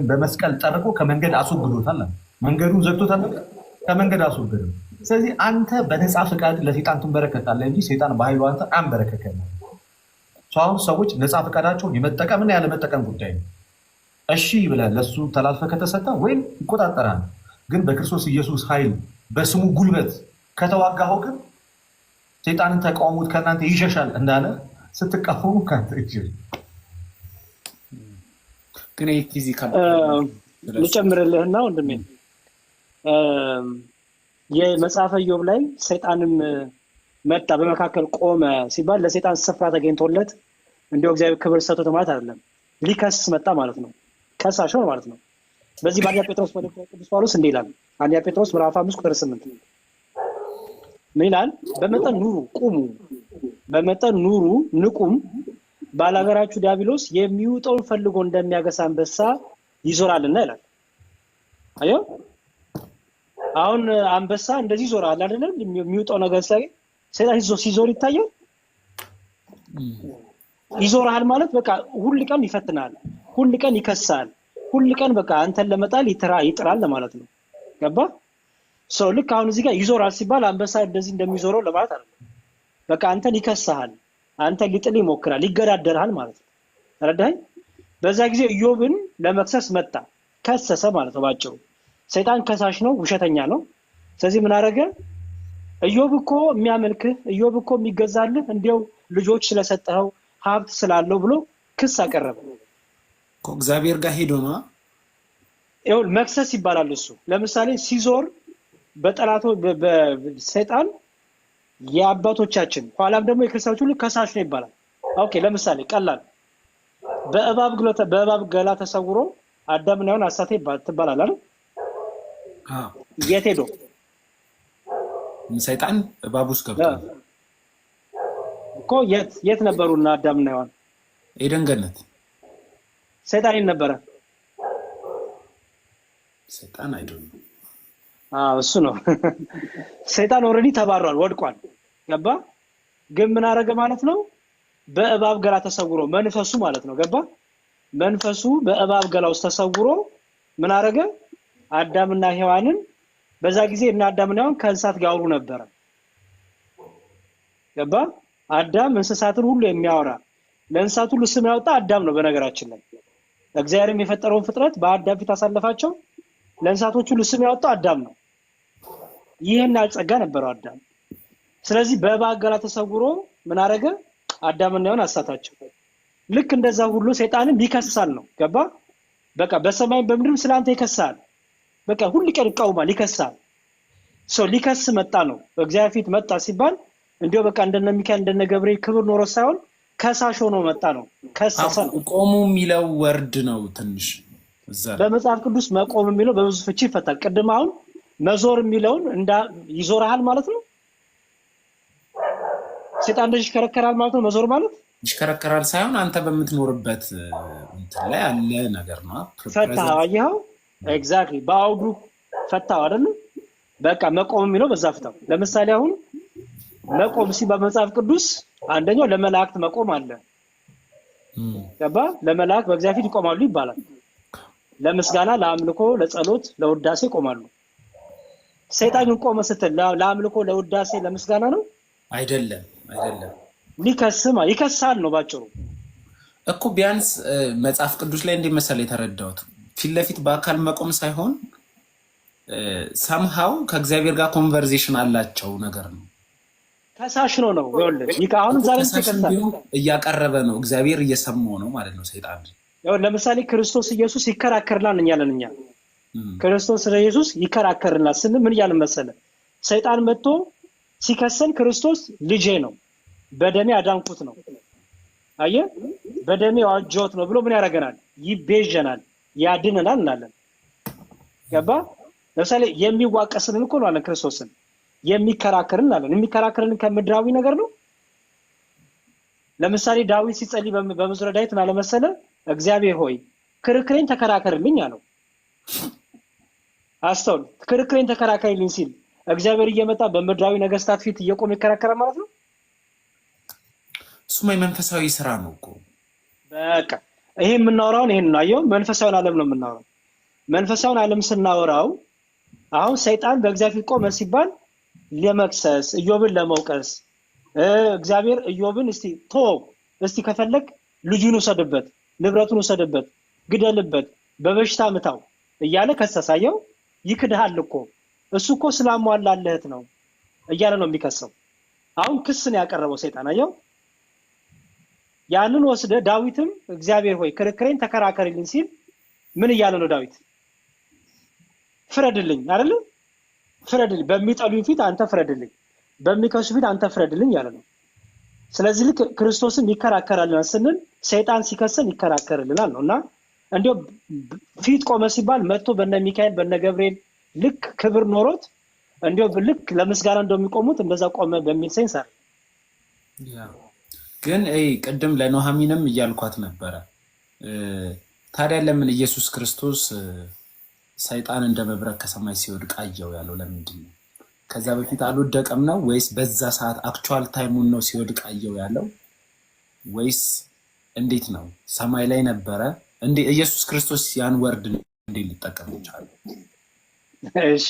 በመስቀል ጠርቆ ከመንገድ አስወግዶታል። መንገዱን ዘግቶታል፣ ከመንገድ አስወግዶታል። ስለዚህ አንተ በነፃ ፈቃድ ለሰይጣን ትንበረከካለህ እንጂ ሰይጣን በኃይሉ አንተ አንበረከከም። አሁን ሰዎች ነፃ ፈቃዳቸውን የመጠቀምና ያለመጠቀም ጉዳይ ነው። እሺ ብለህ ለሱ ተላልፈ ከተሰጠ ወይም ይቆጣጠራል። ግን በክርስቶስ ኢየሱስ ኃይል በስሙ ጉልበት ከተዋጋኸው ግን ሰይጣንን ተቃውሙት ከእናንተ ይሸሻል እንዳለ ስትቃወሙ ከአንተ ይችላል። ግን ፊዚካል ልጨምርልህና ወንድሜ የመጽሐፈ ኢዮብ ላይ ሰይጣንም መጣ በመካከል ቆመ ሲባል ለሰይጣን ስፍራ ተገኝቶለት እንዲያው እግዚአብሔር ክብር ሰጥቶት ማለት አይደለም። ሊከስ መጣ ማለት ነው። ከሳሽ ነው ማለት ነው። በዚህ በአንደኛ ጴጥሮስ መልእክት ቅዱስ ጳውሎስ እንዲህ ይላል። አንደኛ ጴጥሮስ ምዕራፍ 5 ቁጥር 8 ምን ይላል? በመጠን ኑሩ፣ ቁሙ፣ በመጠን ኑሩ፣ ንቁም። ባላገራችሁ ዲያብሎስ የሚውጠውን ፈልጎ እንደሚያገሳ አንበሳ ይዞራልና ይላል። አዮ አሁን አንበሳ እንደዚህ ይዞራል አይደል? የሚውጠው ነገር ሲያገኝ ሰይጣን ሲዞር ይታያል። ይዞራል ማለት በቃ ሁሉ ቀን ይፈትናል፣ ሁሉ ቀን ይከሳል፣ ሁሉ ቀን በቃ አንተን ለመጣል ይጥራል ማለት ነው። ገባ? ሰው ልክ አሁን እዚህ ጋር ይዞራል ሲባል አንበሳ እንደዚህ እንደሚዞረው ለማለት አይደለም። በቃ አንተን ይከሳል፣ አንተን ሊጥል ይሞክራል፣ ይገዳደራል ማለት ነው። ተረዳኸኝ? በዛ ጊዜ ኢዮብን ለመክሰስ መጣ፣ ከሰሰ ማለት ነው ባጭሩ። ሰይጣን ከሳሽ ነው፣ ውሸተኛ ነው። ስለዚህ ምን አደረገ? ኢዮብ እኮ የሚያመልክህ፣ ኢዮብ እኮ የሚገዛልህ እንዲያው ልጆች ስለሰጠኸው ሀብት ስላለው ብሎ ክስ አቀረበ። እግዚአብሔር ጋር ሄዶ ነው ይኸውልህ መክሰስ ይባላል እሱ። ለምሳሌ ሲዞር በጠላቶ በሰይጣን የአባቶቻችን ኋላም ደግሞ የክርስቲያኖች ሁሉ ከሳሽ ነው ይባላል። ኦኬ ለምሳሌ ቀላል በእባብ ገላ ተሰውሮ አዳምና ሔዋን አሳተ ትባላል አይደል? የት ሄዶ ሰይጣን እባብ ውስጥ ገብቶ እኮ የት ነበሩና አዳምና ሔዋን? ኤደን ገነት። ሰይጣን ነበረ? ሰይጣን አይደለም። እሱ ነው። ሰይጣን ኦልሬዲ ተባሯል፣ ወድቋል። ገባ? ግን ምን አደረገ ማለት ነው? በእባብ ገላ ተሰውሮ መንፈሱ ማለት ነው። ገባ? መንፈሱ በእባብ ገላ ውስጥ ተሰውሮ ምን አደረገ? አዳምና ሔዋንን በዛ ጊዜ እና አዳምና ሔዋን ከእንስሳት ጋር አውሩ ነበረ። ገባ? አዳም እንስሳትን ሁሉ የሚያወራ ለእንስሳት ሁሉ ስም ያወጣ አዳም ነው። በነገራችን ላይ እግዚአብሔርም የፈጠረውን ፍጥረት በአዳም ፊት አሳለፋቸው። ለእንስሳቶች ሁሉ ስም ያወጣ አዳም ነው። ይሄን አልጸጋ ነበረው አዳም። ስለዚህ በእባብ ገላ ተሰውሮ ምን አደረገ? አዳምና ሔዋን አሳታቸው። ልክ እንደዛ ሁሉ ሰይጣንም ይከሳል ነው። ገባ? በቃ በሰማይ በምድርም ስላንተ ይከሳል። በቃ ሁሉ ቀን ይቃወማል፣ ይከሳል። ሰው ሊከስ መጣ ነው። በእግዚአብሔር ፊት መጣ ሲባል እንዲያው በቃ እንደነ ሚካኤል እንደነ ገብርኤል ክብር ኖሮ ሳይሆን ከሳሽ ሆኖ መጣ ነው። ከሰሰ ነው። ቆሙ የሚለው ወርድ ነው ትንሽ እዛ በመጽሐፍ ቅዱስ መቆም የሚለው በብዙ ፍቺ ይፈታል። ቅድም አሁን መዞር የሚለውን ይዞርሃል ማለት ነው። ሰይጣን እንደዚህ ይከረከራል ማለት ነው። መዞር ማለት ይሽከረከራል ሳይሆን አንተ በምትኖርበት እንትን ላይ ያለ ነገር ነው። ፈታህ አየኸው? ኤግዛክትሊ በአውዱ ፈታው አይደል? በቃ መቆም የሚለው በዛ ፍታው። ለምሳሌ አሁን መቆም በመጽሐፍ ቅዱስ አንደኛው ለመላእክት መቆም አለ። ገባ? ለመላእክት በእግዚአብሔር ይቆማሉ ይባላል። ለምስጋና፣ ለአምልኮ፣ ለጸሎት፣ ለውዳሴ ይቆማሉ። ሰይጣን ቆመ ስትል ለአምልኮ፣ ለውዳሴ፣ ለምስጋና ነው አይደለም? ይከሳል ነው ባጭሩ እኮ። ቢያንስ መጽሐፍ ቅዱስ ላይ እንደ መሰለ የተረዳሁት ፊት ለፊት በአካል መቆም ሳይሆን ሳምሃው ከእግዚአብሔር ጋር ኮንቨርሴሽን አላቸው ነገር ነው። ከሳሽ ነው ይኸውልህ። አሁን ዛሬ እያቀረበ ነው፣ እግዚአብሔር እየሰማው ነው ማለት ነው። ሰይጣን ለምሳሌ ክርስቶስ ኢየሱስ ይከራከርናል እኛለን እኛ ክርስቶስ ኢየሱስ ይከራከርናል ስንል ምን እያልን መሰለ? ሰይጣን መጥቶ ሲከሰን ክርስቶስ ልጄ ነው በደሜ አዳንኩት ነው አየህ፣ በደሜ ዋጀሁት ነው ብሎ ምን ያደርገናል? ይቤዠናል፣ ያድነናል እንላለን። ገባ? ለምሳሌ የሚዋቀስልን እኮ ነው አለን ክርስቶስን የሚከራከርን አለን። የሚከራከርን ከምድራዊ ነገር ነው። ለምሳሌ ዳዊት ሲጸልይ በመዝሙረ ዳዊት ምን አለ መሰለ? እግዚአብሔር ሆይ ክርክሬን ተከራከርልኝ አለው። አስተውል፣ ክርክሬን ተከራከርልኝ ሲል እግዚአብሔር እየመጣ በምድራዊ ነገስታት ፊት እየቆመ ይከራከራል ማለት ነው። እሱማ የመንፈሳዊ ስራ ነው እኮ። በቃ ይሄ የምናወራውን ይሄን ነው። አየው፣ መንፈሳዊ ዓለም ነው የምናወራው። መንፈሳዊ ዓለም ስናወራው አሁን ሰይጣን በእግዚአብሔር ቆመ ሲባል ለመክሰስ ኢዮብን ለመውቀስ እግዚአብሔር ኢዮብን እስቲ ከፈለግ ልጁን ውሰድበት፣ ንብረቱን ውሰድበት፣ ግደልበት፣ በበሽታ ምታው እያለ ከሰሳየው። ይክድሃል እኮ እሱ እኮ ስላሟላለህት ነው እያለ ነው የሚከሰው። አሁን ክስ ነው ያቀረበው ሰይጣን። አየው፣ ያንን ወስደ ዳዊትም እግዚአብሔር ሆይ ክርክሬን ተከራከርልኝ ሲል ምን እያለ ነው ዳዊት? ፍረድልኝ አይደል? ፍረድልኝ፣ በሚጠሉኝ ፊት አንተ ፍረድልኝ፣ በሚከሱ ፊት አንተ ፍረድልኝ ያለ ነው። ስለዚህ ልክ ክርስቶስን ይከራከራልና ስንል ሰይጣን ሲከሰን ይከራከርልናል ነውና እንዲያው ፊት ቆመ ሲባል መጥቶ በነ ሚካኤል በነ ገብርኤል ልክ ክብር ኖሮት እንዲያው ልክ ለምስጋና እንደሚቆሙት እንደዛ ቆመ በሚል ሴንስ አይደል? ግን ቅድም ለኖሃሚንም እያልኳት ነበረ። ታዲያ ለምን ኢየሱስ ክርስቶስ ሰይጣን እንደ መብረቅ ከሰማይ ሲወድቅ አየው ያለው ለምንድን ነው? ከዛ በፊት አልወደቀም ነው ወይስ በዛ ሰዓት አክቹዋል ታይሙን ነው ሲወድቅ አየው ያለው ወይስ እንዴት ነው? ሰማይ ላይ ነበረ እንዴ? ኢየሱስ ክርስቶስ ያን ወርድ እንዴ ሊጠቀም ይችላል? እሺ፣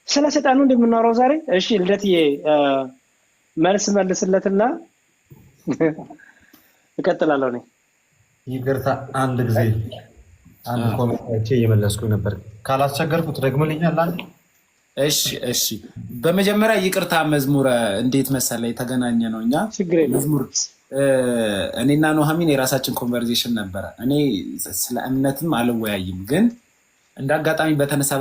ስለ ሰይጣኑ እንደምናወራው ዛሬ። እሺ ልደትዬ መልስ መልስለትና እቀጥላለሁ እኔ። ይቅርታ አንድ ጊዜ አንድ ኮሜንት እየመለስኩ ነበር። ካላስቸገርኩት ደግሞልኛል አንዴ። እሺ በመጀመሪያ ይቅርታ። መዝሙር እንዴት መሰለ የተገናኘ ነው እኛ መዝሙር እኔና ኖሃሚን የራሳችን ኮንቨርሴሽን ነበረ። እኔ ስለ እምነትም አልወያይም፣ ግን እንደ አጋጣሚ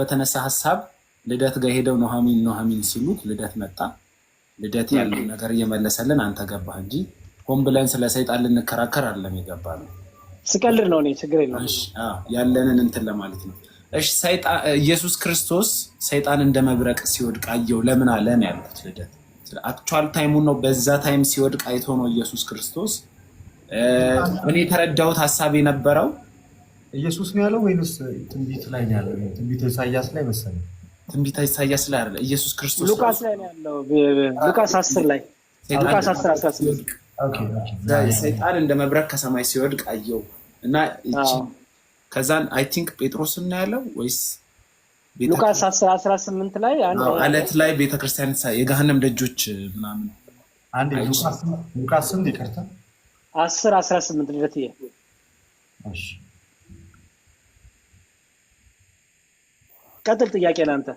በተነሳ ሀሳብ ልደት ጋር ሄደው ኖሃሚን ሲሉት ልደት መጣ። ልደት ያለው ነገር እየመለሰልን አንተ ገባህ እንጂ ሆን ብለን ስለ ሰይጣን ልንከራከር አይደለም የገባ ነው። ስቀልድ ነው እኔ ችግር የለውም። ያለንን እንትን ለማለት ነው። እሺ ኢየሱስ ክርስቶስ ሰይጣን እንደ መብረቅ ሲወድቅ አየው ለምን አለ ነው ያልኩት። ልደት አክቹዋል ታይሙን ነው በዛ ታይም ሲወድቅ አይቶ ነው ኢየሱስ ክርስቶስ። እኔ የተረዳሁት ሀሳብ የነበረው ኢየሱስ ነው ያለው ወይስ ትንቢት ላይ ነው ያለው? ትንቢት ኢሳያስ ላይ መሰለኝ። ትንቢት ኢሳያስ ላይ አይደለ? ኢየሱስ ክርስቶስ ሉቃስ ላይ ነው ያለው። ሉቃስ 10 ላይ ሉቃስ 10:18 ሰይጣን እንደ መብረቅ ከሰማይ ሲወድቅ አየው እና ከዛን አይ ቲንክ ጴጥሮስ ነው ያለው ወይስ ሉቃስ 10:18 ላይ አለት ላይ ቤተክርስቲያን የገሃነም ደጆች ምናምን አንድ ሉቃስ ስንት ይቀርታ 10:18 ልደትዬ። እሺ ቀጥል፣ ጥያቄ ለአንተ።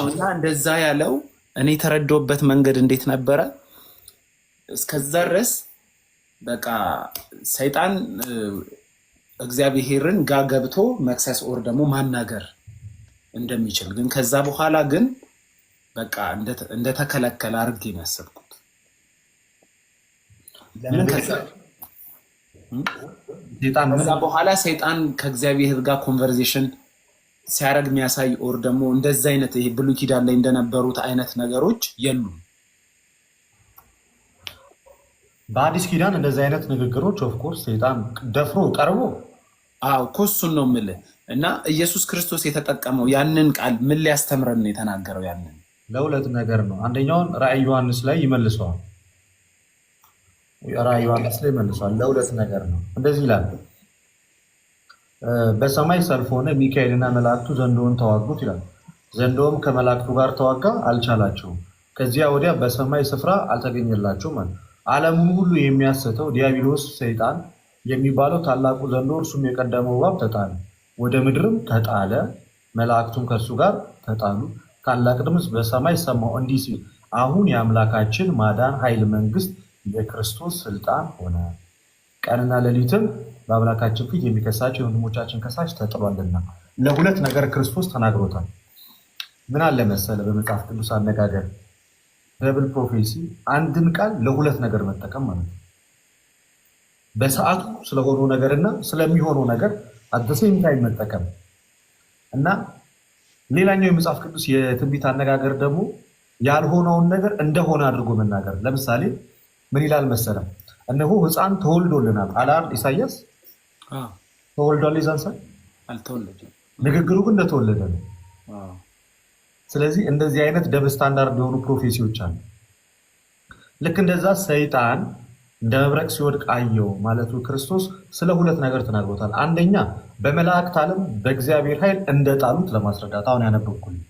እና እንደዛ ያለው እኔ የተረዳሁበት መንገድ እንዴት ነበረ? እስከዛ ድረስ በቃ ሰይጣን እግዚአብሔርን ጋር ገብቶ መክሰስ ኦር ደግሞ ማናገር እንደሚችል ግን ከዛ በኋላ ግን በቃ እንደተከለከለ አድርጌ ነው ያሰብኩት። ለምን ከዛ በኋላ ሰይጣን ከእግዚአብሔር ጋር ኮንቨርሴሽን ሲያደርግ የሚያሳይ ኦር ደግሞ እንደዛ አይነት ይሄ ብሉይ ኪዳን ላይ እንደነበሩት አይነት ነገሮች የሉም። በአዲስ ኪዳን እንደዚህ አይነት ንግግሮች ኦፍ ኮርስ ሰይጣን ደፍሮ ቀርቦ ኮሱን ነው የምልህ። እና ኢየሱስ ክርስቶስ የተጠቀመው ያንን ቃል ምን ሊያስተምረን ነው የተናገረው? ያንን ለሁለት ነገር ነው። አንደኛውን ራእይ ዮሐንስ ላይ ይመልሰዋል። ራእይ ዮሐንስ ላይ ይመልሰዋል። ለሁለት ነገር ነው። እንደዚህ ይላል፣ በሰማይ ሰልፍ ሆነ፣ ሚካኤልና መላእክቱ ዘንዶውን ተዋጉት ይላል። ዘንዶውም ከመላእክቱ ጋር ተዋጋ፣ አልቻላቸውም። ከዚያ ወዲያ በሰማይ ስፍራ አልተገኘላቸውም ማለት። ዓለሙን ሁሉ የሚያስተው ዲያብሎስ ሰይጣን የሚባለው ታላቁ ዘንዶ እርሱም የቀደመው እባብ ተጣለ፣ ወደ ምድርም ተጣለ፣ መላእክቱም ከእሱ ጋር ተጣሉ። ታላቅ ድምፅ በሰማይ ሰማሁ እንዲህ ሲል፣ አሁን የአምላካችን ማዳን ኃይል፣ መንግስት፣ የክርስቶስ ስልጣን ሆነ። ቀንና ሌሊትም በአምላካችን ፊት የሚከሳቸው የወንድሞቻችን ከሳሽ ተጥሏልና። ለሁለት ነገር ክርስቶስ ተናግሮታል። ምን አለ መሰለ በመጽሐፍ ቅዱስ አነጋገር ደብል ፕሮፌሲ፣ አንድን ቃል ለሁለት ነገር መጠቀም ማለት ነው። በሰዓቱ ስለሆነው ነገርና ስለሚሆነው ነገር አደሴም ታይም መጠቀም እና ሌላኛው የመጽሐፍ ቅዱስ የትንቢት አነጋገር ደግሞ ያልሆነውን ነገር እንደሆነ አድርጎ መናገር። ለምሳሌ ምን ይላል መሰለ፣ እነሆ ሕፃን ተወልዶልናል አላር ኢሳያስ ተወልዷል። ይዛንሳ አልተወለደም፣ ንግግሩ ግን እንደተወለደ ነው። ስለዚህ እንደዚህ አይነት ደብል ስታንዳርድ የሆኑ ፕሮፌሲዎች አሉ። ልክ እንደዛ ሰይጣን እንደ መብረቅ ሲወድቅ አየው ማለቱ ክርስቶስ ስለ ሁለት ነገር ተናግሮታል። አንደኛ በመላእክት ዓለም በእግዚአብሔር ኃይል እንደጣሉት ለማስረዳት አሁን ያነበብኩልህ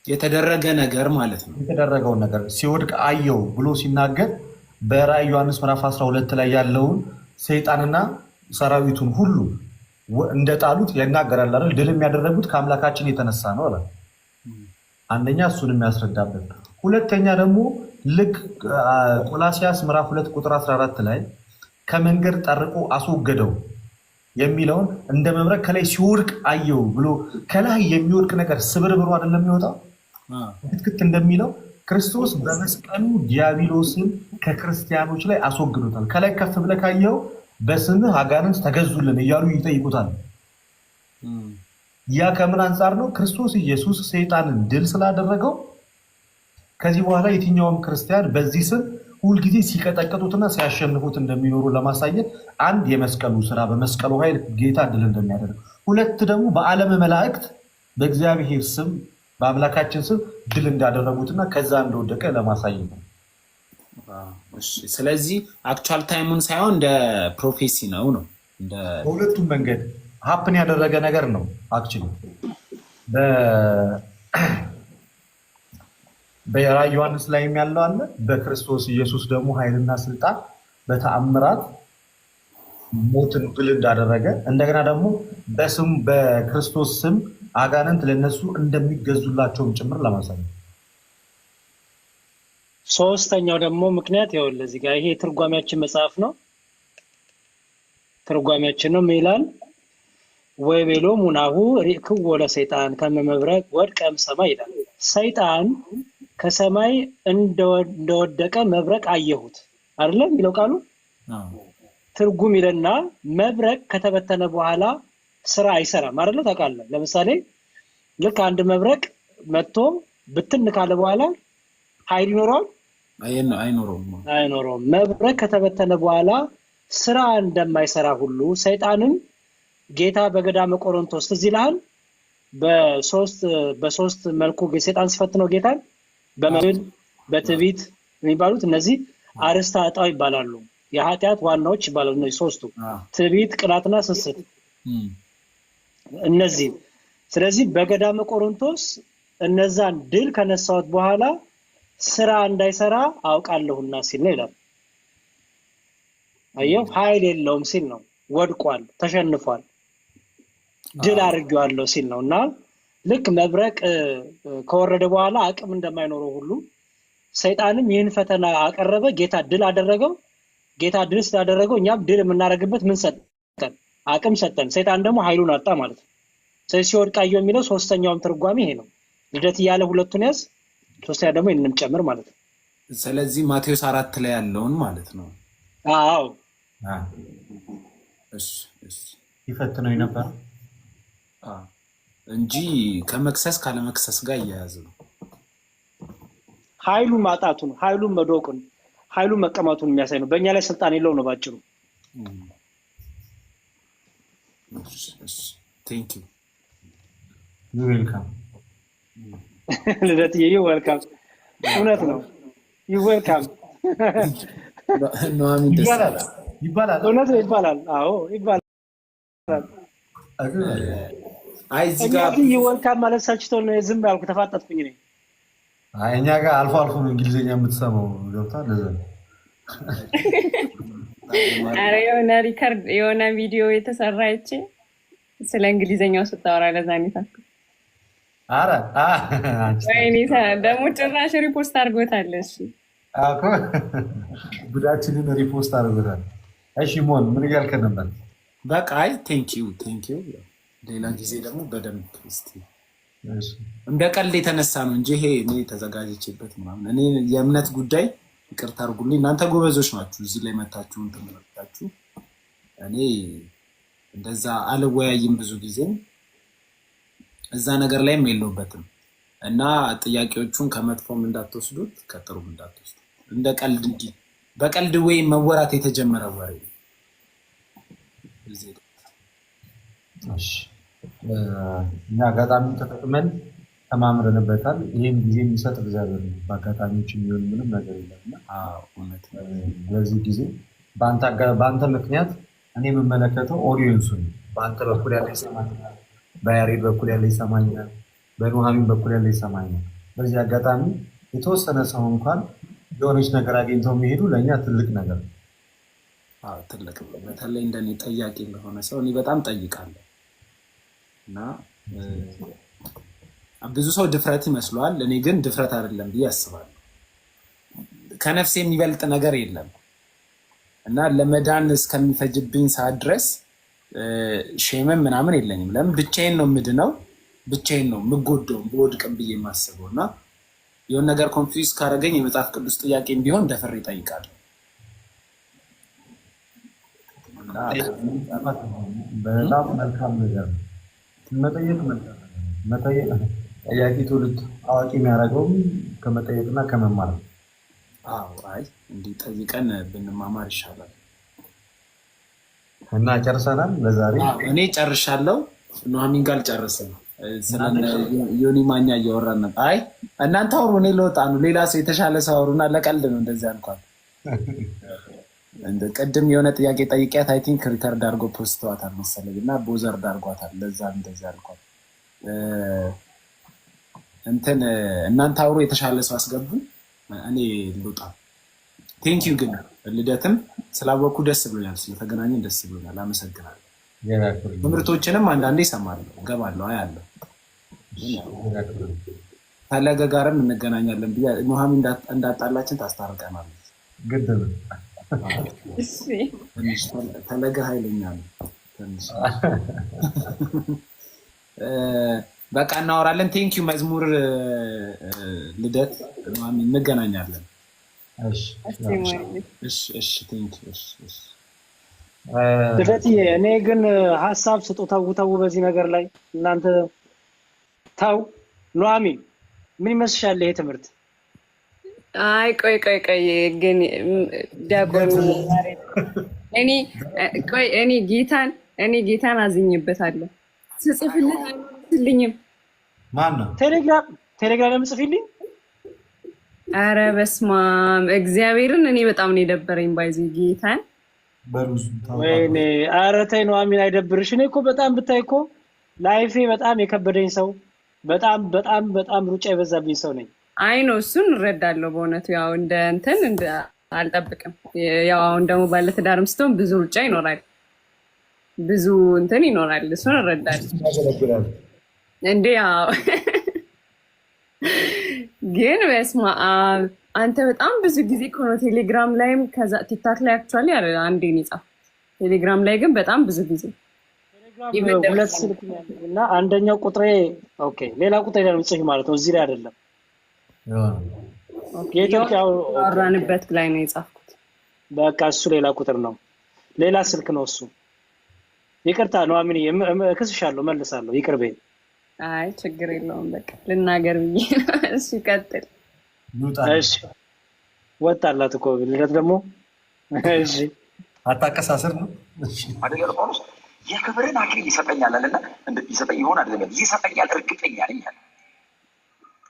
የተደረገ ነገር ማለት ነው። የተደረገውን ነገር ሲወድቅ አየው ብሎ ሲናገር በራእይ ዮሐንስ ምዕራፍ 12 ላይ ያለውን ሰይጣንና ሰራዊቱን ሁሉ እንደጣሉት ይናገራል አይደል? ድል የሚያደረጉት ከአምላካችን የተነሳ ነው አለ። አንደኛ እሱን የሚያስረዳበት። ሁለተኛ ደግሞ ልክ ቆላሲያስ ምዕራፍ 2 ቁጥር 14 ላይ ከመንገድ ጠርቆ አስወገደው የሚለውን እንደ መብረቅ ከላይ ሲወድቅ አየው ብሎ ከላይ የሚወድቅ ነገር ስብርብሩ አይደለም የሚወጣው ክትክት እንደሚለው ክርስቶስ በመስቀሉ ዲያብሎስን ከክርስቲያኖች ላይ አስወግዶታል። ከላይ ከፍ ብለህ ካየው በስምህ አጋንንት ተገዙልን እያሉ ይጠይቁታል። ያ ከምን አንጻር ነው? ክርስቶስ ኢየሱስ ሰይጣንን ድል ስላደረገው ከዚህ በኋላ የትኛውም ክርስቲያን በዚህ ስም ሁልጊዜ ሲቀጠቅጡትና ሲያሸንፉት እንደሚኖሩ ለማሳየት አንድ የመስቀሉ ስራ በመስቀሉ ኃይል ጌታ ድል እንደሚያደርግ፣ ሁለት ደግሞ በዓለም መላእክት በእግዚአብሔር ስም በአምላካችን ስም ድል እንዳደረጉትና ከዛ እንደወደቀ ለማሳየት ነው። ስለዚህ አክቹዋል ታይሙን ሳይሆን እንደ ፕሮፌሲ ነው። በሁለቱም መንገድ ሀፕን ያደረገ ነገር ነው። አክቹዋሊ በራእይ ዮሐንስ ላይም ያለው አለ። በክርስቶስ ኢየሱስ ደግሞ ኃይልና ስልጣን በተአምራት ሞትን ድል እንዳደረገ እንደገና ደግሞ በስም በክርስቶስ ስም አጋንንት ለነሱ እንደሚገዙላቸውም ጭምር ለማሳየት። ሶስተኛው ደግሞ ምክንያት ይኸውልህ እዚህ ጋር ይሄ ትርጓሜያችን መጽሐፍ ነው። ትርጓሜያችን ነው ይላል ወይ ቤሎ ሙናሁ ሪክው ለሰይጣን ከመመብረቅ ወድቀም ሰማይ ይላል። ሰይጣን ከሰማይ እንደወደቀ መብረቅ አየሁት አይደለም የሚለው ቃሉ ትርጉም ይለና መብረቅ ከተበተነ በኋላ ስራ አይሰራም አይደለ? ታውቃለህ። ለምሳሌ ልክ አንድ መብረቅ መጥቶ ብትን ካለ በኋላ ኃይል ይኖረዋል? አይኖረውም። መብረቅ ከተበተነ በኋላ ስራ እንደማይሰራ ሁሉ ሰይጣንም ጌታ በገዳመ ቆሮንቶስ ትዝ ይልሃል? በሶስት መልኩ ሰይጣን ሲፈትነው ጌታን በመብል በትዕቢት የሚባሉት እነዚህ አርስተ ኃጣው ይባላሉ። የኃጢአት ዋናዎች ይባላሉ እነዚህ ሶስቱ፣ ትዕቢት፣ ቅናትና ስስት እነዚህ። ስለዚህ በገዳመ ቆሮንቶስ እነዛን ድል ከነሳሁት በኋላ ስራ እንዳይሰራ አውቃለሁና ሲል ነው ይላል። አየው፣ ኃይል የለውም ሲል ነው። ወድቋል፣ ተሸንፏል፣ ድል አድርጌዋለሁ ሲል ነው። እና ልክ መብረቅ ከወረደ በኋላ አቅም እንደማይኖረው ሁሉ ሰይጣንም ይህን ፈተና አቀረበ፣ ጌታ ድል አደረገው። ጌታ ድል ስላደረገው እኛም ድል የምናደርግበት ምን ሰጠን? አቅም ሰጠን። ሰይጣን ደግሞ ኃይሉን አጣ ማለት ነው። ስለዚህ ሲወድቅ አየሁ የሚለው ሶስተኛውም ትርጓሜ ይሄ ነው። ልደት እያለ ሁለቱን ያዝ፣ ሶስተኛ ደግሞ ይህንንም ጨምር ማለት ነው። ስለዚህ ማቴዎስ 4 ላይ ያለውን ማለት ነው። አዎ ይፈትነው ነበር እንጂ ከመክሰስ ካለመክሰስ ጋር እያያዘ ነው። ኃይሉን ማጣቱን፣ ኃይሉን መዶቁን ኃይሉን መቀማቱን የሚያሳይ ነው። በእኛ ላይ ስልጣን የለው ነው ባጭሩ። ቴንክ ዩ ዌልካም ልደትዬ ዩ ዌልካም። እውነት ነው ዩ ዌልካም ይባላል። እውነት ነው ይባላል። አዎ ይባላል። አይ እዚህ ጋር ዩ ዌልካም ማለት ሳችቶን ዝም ያልኩ ተፋጠጥኩኝ እኔ። አይ እኛ ጋር አልፎ አልፎ ነው እንግሊዝኛ የምትሰማው ገብቷል። ለዛ ኧረ የሆነ ሪከርድ የሆነ ቪዲዮ የተሰራ አይቼ ስለ እንግሊዝኛው ስታወራ ለዛ ነው የታልኩት። ኧረ ወይኔ ደግሞ ጭራሽ ሪፖስት አድርጎታል። እሺ እኮ ጉዳችንን ሪፖስት አድርጎታል። እሺ ሞን ምን እያልከን ነበር? በቃ አይ ቴንክ ዩ ሌላ ጊዜ ደግሞ በደንብ እስቲ እንደ ቀልድ የተነሳ ነው እንጂ ይሄ እኔ ተዘጋጅቼበት ምናምን እኔ የእምነት ጉዳይ ይቅርታ አድርጉልኝ። እናንተ ጎበዞች ናችሁ እዚህ ላይ መታችሁ ተመልካችሁ። እኔ እንደዛ አልወያይም ብዙ ጊዜ እዛ ነገር ላይም የለውበትም እና ጥያቄዎቹን ከመጥፎም እንዳትወስዱት ከጥሩም እንዳትወስዱት። እንደ ቀልድ እንጂ በቀልድ ወይ መወራት የተጀመረ ወሬ እኛ አጋጣሚ ተጠቅመን ተማምረንበታል። ይህን ጊዜ የሚሰጥ እግዚአብሔር ነው። በአጋጣሚዎች የሚሆን ምንም ነገር የለም። በዚህ ጊዜ በአንተ ምክንያት እኔ የምመለከተው ኦዲየንሱን በአንተ በኩል ያለ ይሰማኛል፣ በያሬድ በኩል ያለ ይሰማኛል፣ በኑሃሚን በኩል ያለ ይሰማኛል። በዚህ አጋጣሚ የተወሰነ ሰው እንኳን የሆነች ነገር አግኝተው የሚሄዱ ለእኛ ትልቅ ነገር ነው። ትልቅ በተለይ እንደኔ ጠያቂ እንደሆነ ሰው እኔ በጣም ጠይቃለሁ እና ብዙ ሰው ድፍረት ይመስለዋል። እኔ ግን ድፍረት አይደለም ብዬ አስባለሁ። ከነፍሴ የሚበልጥ ነገር የለም እና ለመዳን እስከሚፈጅብኝ ሰዓት ድረስ ሼምም ምናምን የለኝም። ለምን ብቻዬን ነው የምድነው፣ ብቻዬን ነው የምጎደው በወድቅም ብዬ የማስበው እና የሆነ ነገር ኮንፊውዝ ካደረገኝ የመጽሐፍ ቅዱስ ጥያቄም ቢሆን ደፍሬ እጠይቃለሁ። በጣም መልካም ነገር ነው መጠየቅ። መጠየቅ ጠያቂ ትውልድ አዋቂ የሚያደርገውም ከመጠየቅና ከመማር ነው። አይ እንዲህ ጠይቀን ብንማማር ይሻላል። እና ጨርሰናል ለዛሬ። እኔ ጨርሻለሁ። ኑሃሚን ጋር አልጨረስንም። ስለ ዮኒ ማኛ እያወራን ነበር። አይ እናንተ አውሩ፣ እኔ ልወጣ ነው። ሌላ ሰው የተሻለ ሰው አውሩና ለቀልድ ነው እንደዚህ አልኳት። ቅድም የሆነ ጥያቄ ጠይቂያት አይ ቲንክ ሪከርድ አድርጎ ፖስተዋታል መሰለኝ እና ቦዘርድ አድርጓታል። ለዛ እንደዚህ አልኳት። እንትን እናንተ አውሩ፣ የተሻለ ሰው አስገቡ፣ እኔ ልውጣ። ቴንኪዩ ግን ልደትም ስላወኩ ደስ ብሎኛል፣ ስለተገናኘን ደስ ብሎኛል። አመሰግናለሁ። ትምህርቶችንም አንዳንዴ እሰማለሁ፣ እገባለሁ፣ አያለሁ። ፈለገ ጋርም እንገናኛለን ብዬ ኑሃሚን እንዳጣላችን ታስታርቀናለች። ግድ ነው። ፈለገ ኃይለኛ ነው። በቃ እናወራለን። ቴንኪዩ መዝሙር ልደት ኑሃሚን እንገናኛለን። ልደትዬ እኔ ግን ሀሳብ ስጡ። ተው በዚህ ነገር ላይ እናንተ ተው። ኑሃሚን ምን ይመስልሻል ይሄ ትምህርት? አይ ቆይ ግን ዲያቆን እኔ ጌታን አዝኝበታለሁ። ስጽፍልህ አይመስልኝም። ማን ነው ቴሌግራም የምጽፍልኝ? አረ በስመ አብ እግዚአብሔርን እኔ በጣም ነው የደበረኝ። ባይዚ ጌታን ወይኔ አረ ተይ ኑሃሚን አይደብርሽ። እኔ እኮ በጣም ብታይ እኮ ላይፌ በጣም የከበደኝ ሰው፣ በጣም ሩጫ የበዛብኝ ሰው ነኝ። አይ ነው እሱን እረዳለሁ በእውነቱ። ያው እንደ እንትን አልጠብቅም። ያው አሁን ደግሞ ባለትዳርም ስትሆን ብዙ ሩጫ ይኖራል፣ ብዙ እንትን ይኖራል። እሱን እረዳለሁ እንዴ። ያው ግን በስመ አብ አንተ በጣም ብዙ ጊዜ እኮ ነው ቴሌግራም ላይም ከዛ ቲክታክ ላይ አክቹዋሊ አንዴ ነው የጻፍኩት። ቴሌግራም ላይ ግን በጣም ብዙ ጊዜ ሁለት ስልክ እና አንደኛው ቁጥሬ ኦኬ፣ ሌላ ቁጥሬ ነው ጽፍ ማለት ነው። እዚህ ላይ አይደለም የኢትዮጵያ አወራንበት ላይ ነው የጻፍኩት። በቃ እሱ ሌላ ቁጥር ነው፣ ሌላ ስልክ ነው እሱ። ይቅርታ ኑሃሚን እክስሻለሁ፣ መልሳለሁ። ይቅር በይ። አይ ችግር የለውም። በቃ ልናገር ብዬ ነው። እሺ ቀጥል። እሺ ወጣላት እኮ ልደት ደግሞ እሺ አታቀሳሰር ነው አይደል? ጳውሎስ የክብርን አክሊል ይሰጠኛል አለና ይሰጠኝ ይሆን አይደለም ይሰጠኛል እርግጠኛ ነኝ አለ።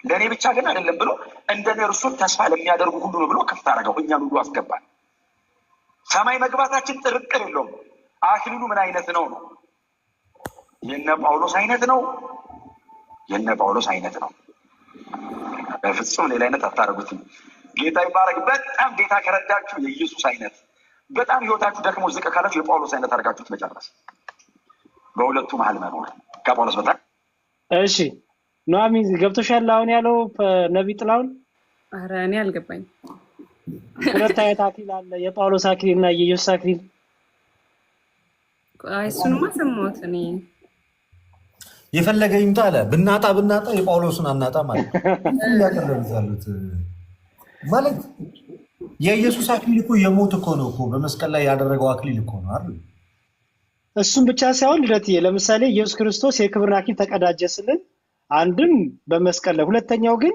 ለእኔ ብቻ ግን አይደለም ብሎ እንደኔ እርሱን ተስፋ ለሚያደርጉ ሁሉ ነው ብሎ ከፍታ አደረገው። እኛን ሁሉ አስገባል። ሰማይ መግባታችን ጥርጥር የለውም። አክሊሉ ምን አይነት ነው ነው? የነ ጳውሎስ አይነት ነው። የነ ጳውሎስ አይነት ነው። በፍጹም ሌላ አይነት አታደርጉትም። ጌታ ይባረክ። በጣም ጌታ ከረዳችሁ የኢየሱስ አይነት፣ በጣም ህይወታችሁ ደክሞ ዝቅ ካላችሁ የጳውሎስ አይነት አድርጋችሁት መጨረስ። በሁለቱ መሀል መኖር ከጳውሎስ በጣም እሺ። ኑሐሚ ገብቶሻል አሁን ያለው ነቢይ ጥላሁን? ኧረ እኔ አልገባኝ። ሁለት አይነት አክሊል አለ፣ የጳውሎስ አክሊል እና የኢየሱስ አክሊል። እሱንማ ሰማሁት እኔ። የፈለገ ይምጣ አለ። ብናጣ የጳውሎስን አናጣ ማለት ያቀረብዛሉት ማለት የኢየሱስ አክሊል እኮ የሞት እኮ ነው እኮ በመስቀል ላይ ያደረገው አክሊል እኮ ነው አይደል? እሱም ብቻ ሳይሆን ልደትዬ፣ ለምሳሌ ኢየሱስ ክርስቶስ የክብርን አክሊል ተቀዳጀ ስልን አንድም በመስቀል ላይ፣ ሁለተኛው ግን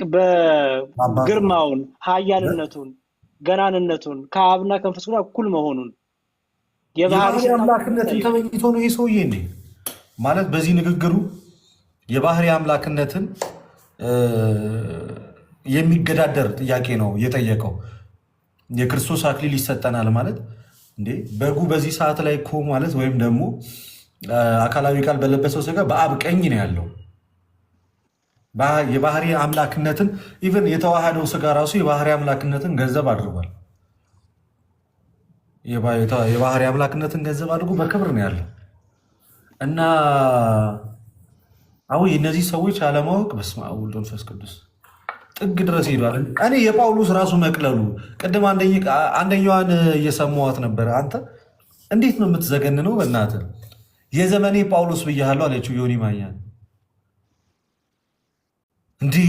በግርማውን ኃያልነቱን ገናንነቱን ከአብና ከመንፈስ ጋር እኩል መሆኑን የባህሪ አምላክነትን ተመኝቶ ነው ይህ ሰውዬ እንዴ ማለት በዚህ ንግግሩ የባህሪ አምላክነትን የሚገዳደር ጥያቄ ነው የጠየቀው። የክርስቶስ አክሊል ይሰጠናል ማለት እንዴ በጉ በዚህ ሰዓት ላይ እኮ ማለት ወይም ደግሞ አካላዊ ቃል በለበሰው ስጋ በአብ ቀኝ ነው ያለው። የባህሪ አምላክነትን ኢቨን የተዋሃደው ስጋ ራሱ የባህሪ አምላክነትን ገንዘብ አድርጓል። የባህሪ አምላክነትን ገንዘብ አድርጎ በክብር ነው ያለው እና አሁን የእነዚህ ሰዎች አለማወቅ በስመ አብ ወወልድ ወመንፈስ ቅዱስ ጥግ ድረስ ሄዷል። እኔ የጳውሎስ ራሱ መቅለሉ ቅድም አንደኛዋን እየሰማኋት ነበረ። አንተ እንዴት ነው የምትዘገንነው? በእናትህ የዘመኔ ጳውሎስ ብያለሁ አለችው ዮኒ ማኛን። እንዲህ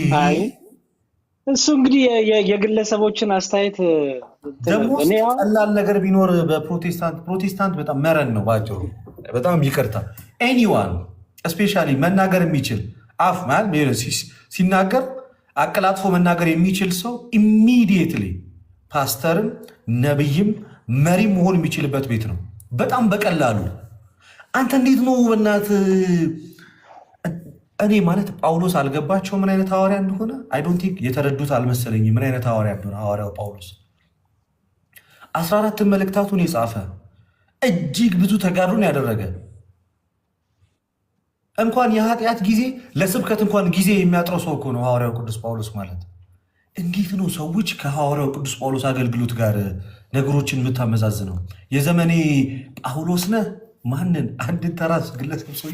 እሱ እንግዲህ የግለሰቦችን አስተያየት ደግሞ ቀላል ነገር ቢኖር ፕሮቴስታንት በጣም መረን ነው ባጭሩ። በጣም ይቅርታ ኤኒዋን ስፔሻሊ መናገር የሚችል አፍ ማለት ሲናገር አቀላጥፎ መናገር የሚችል ሰው ኢሚዲየትሊ ፓስተርም ነብይም መሪም መሆን የሚችልበት ቤት ነው። በጣም በቀላሉ አንተ እንዴት ነው በእናት እኔ ማለት ጳውሎስ አልገባቸው ምን አይነት ሐዋርያ እንደሆነ አይ ዶንት ቲንክ የተረዱት አልመሰለኝ ምን አይነት ሐዋርያ እንደሆነ ሐዋርያው ጳውሎስ 14 መልእክታቱን የጻፈ እጅግ ብዙ ተጋድሎን ያደረገ እንኳን የኃጢአት ጊዜ ለስብከት እንኳን ጊዜ የሚያጥረው ሰው እኮ ነው ሐዋርያው ቅዱስ ጳውሎስ ማለት። እንዴት ነው ሰዎች ከሐዋርያው ቅዱስ ጳውሎስ አገልግሎት ጋር ነገሮችን የምታመዛዝነው? የዘመኔ ጳውሎስ ነህ ማንን? አንድ ተራስ ግለሰብ ሰው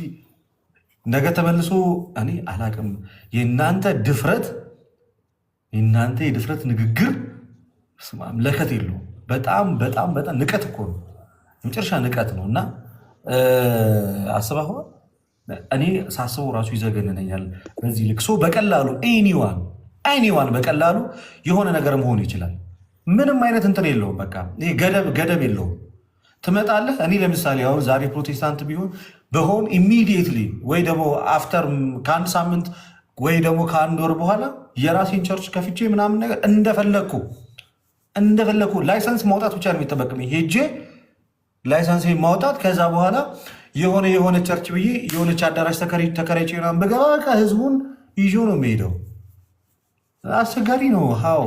ነገ ተመልሶ እኔ አላቅም። የእናንተ የድፍረት ንግግር ለከት የለውም። በጣም በጣም በጣም ንቀት እኮ ነው፣ የመጨረሻ ንቀት ነው። እና አስበኸዋል? እኔ ሳስበው ራሱ ይዘገንነኛል። በዚህ ልክ ሰው በቀላሉ ኤኒዋን በቀላሉ የሆነ ነገር መሆን ይችላል። ምንም አይነት እንትን የለውም። በቃ ይሄ ገደብ የለውም። ትመጣለህ። እኔ ለምሳሌ አሁን ዛሬ ፕሮቴስታንት በሆን ኢሚዲየትሊ ወይ ደግሞ አፍተር ከአንድ ሳምንት ወይ ደግሞ ከአንድ ወር በኋላ የራሴን ቸርች ከፍቼ ምናምን ነገር እንደፈለኩ ላይሰንስ ማውጣት ብቻ ነው የሚጠበቅም። ሄጄ ላይሰንስ ማውጣት ከዛ በኋላ የሆነ ቸርች ብዬ የሆነች አዳራሽ ተከራይቼ ምናምን በገባ ህዝቡን ይዞ ነው የሚሄደው። አስቸጋሪ ነው። ሀው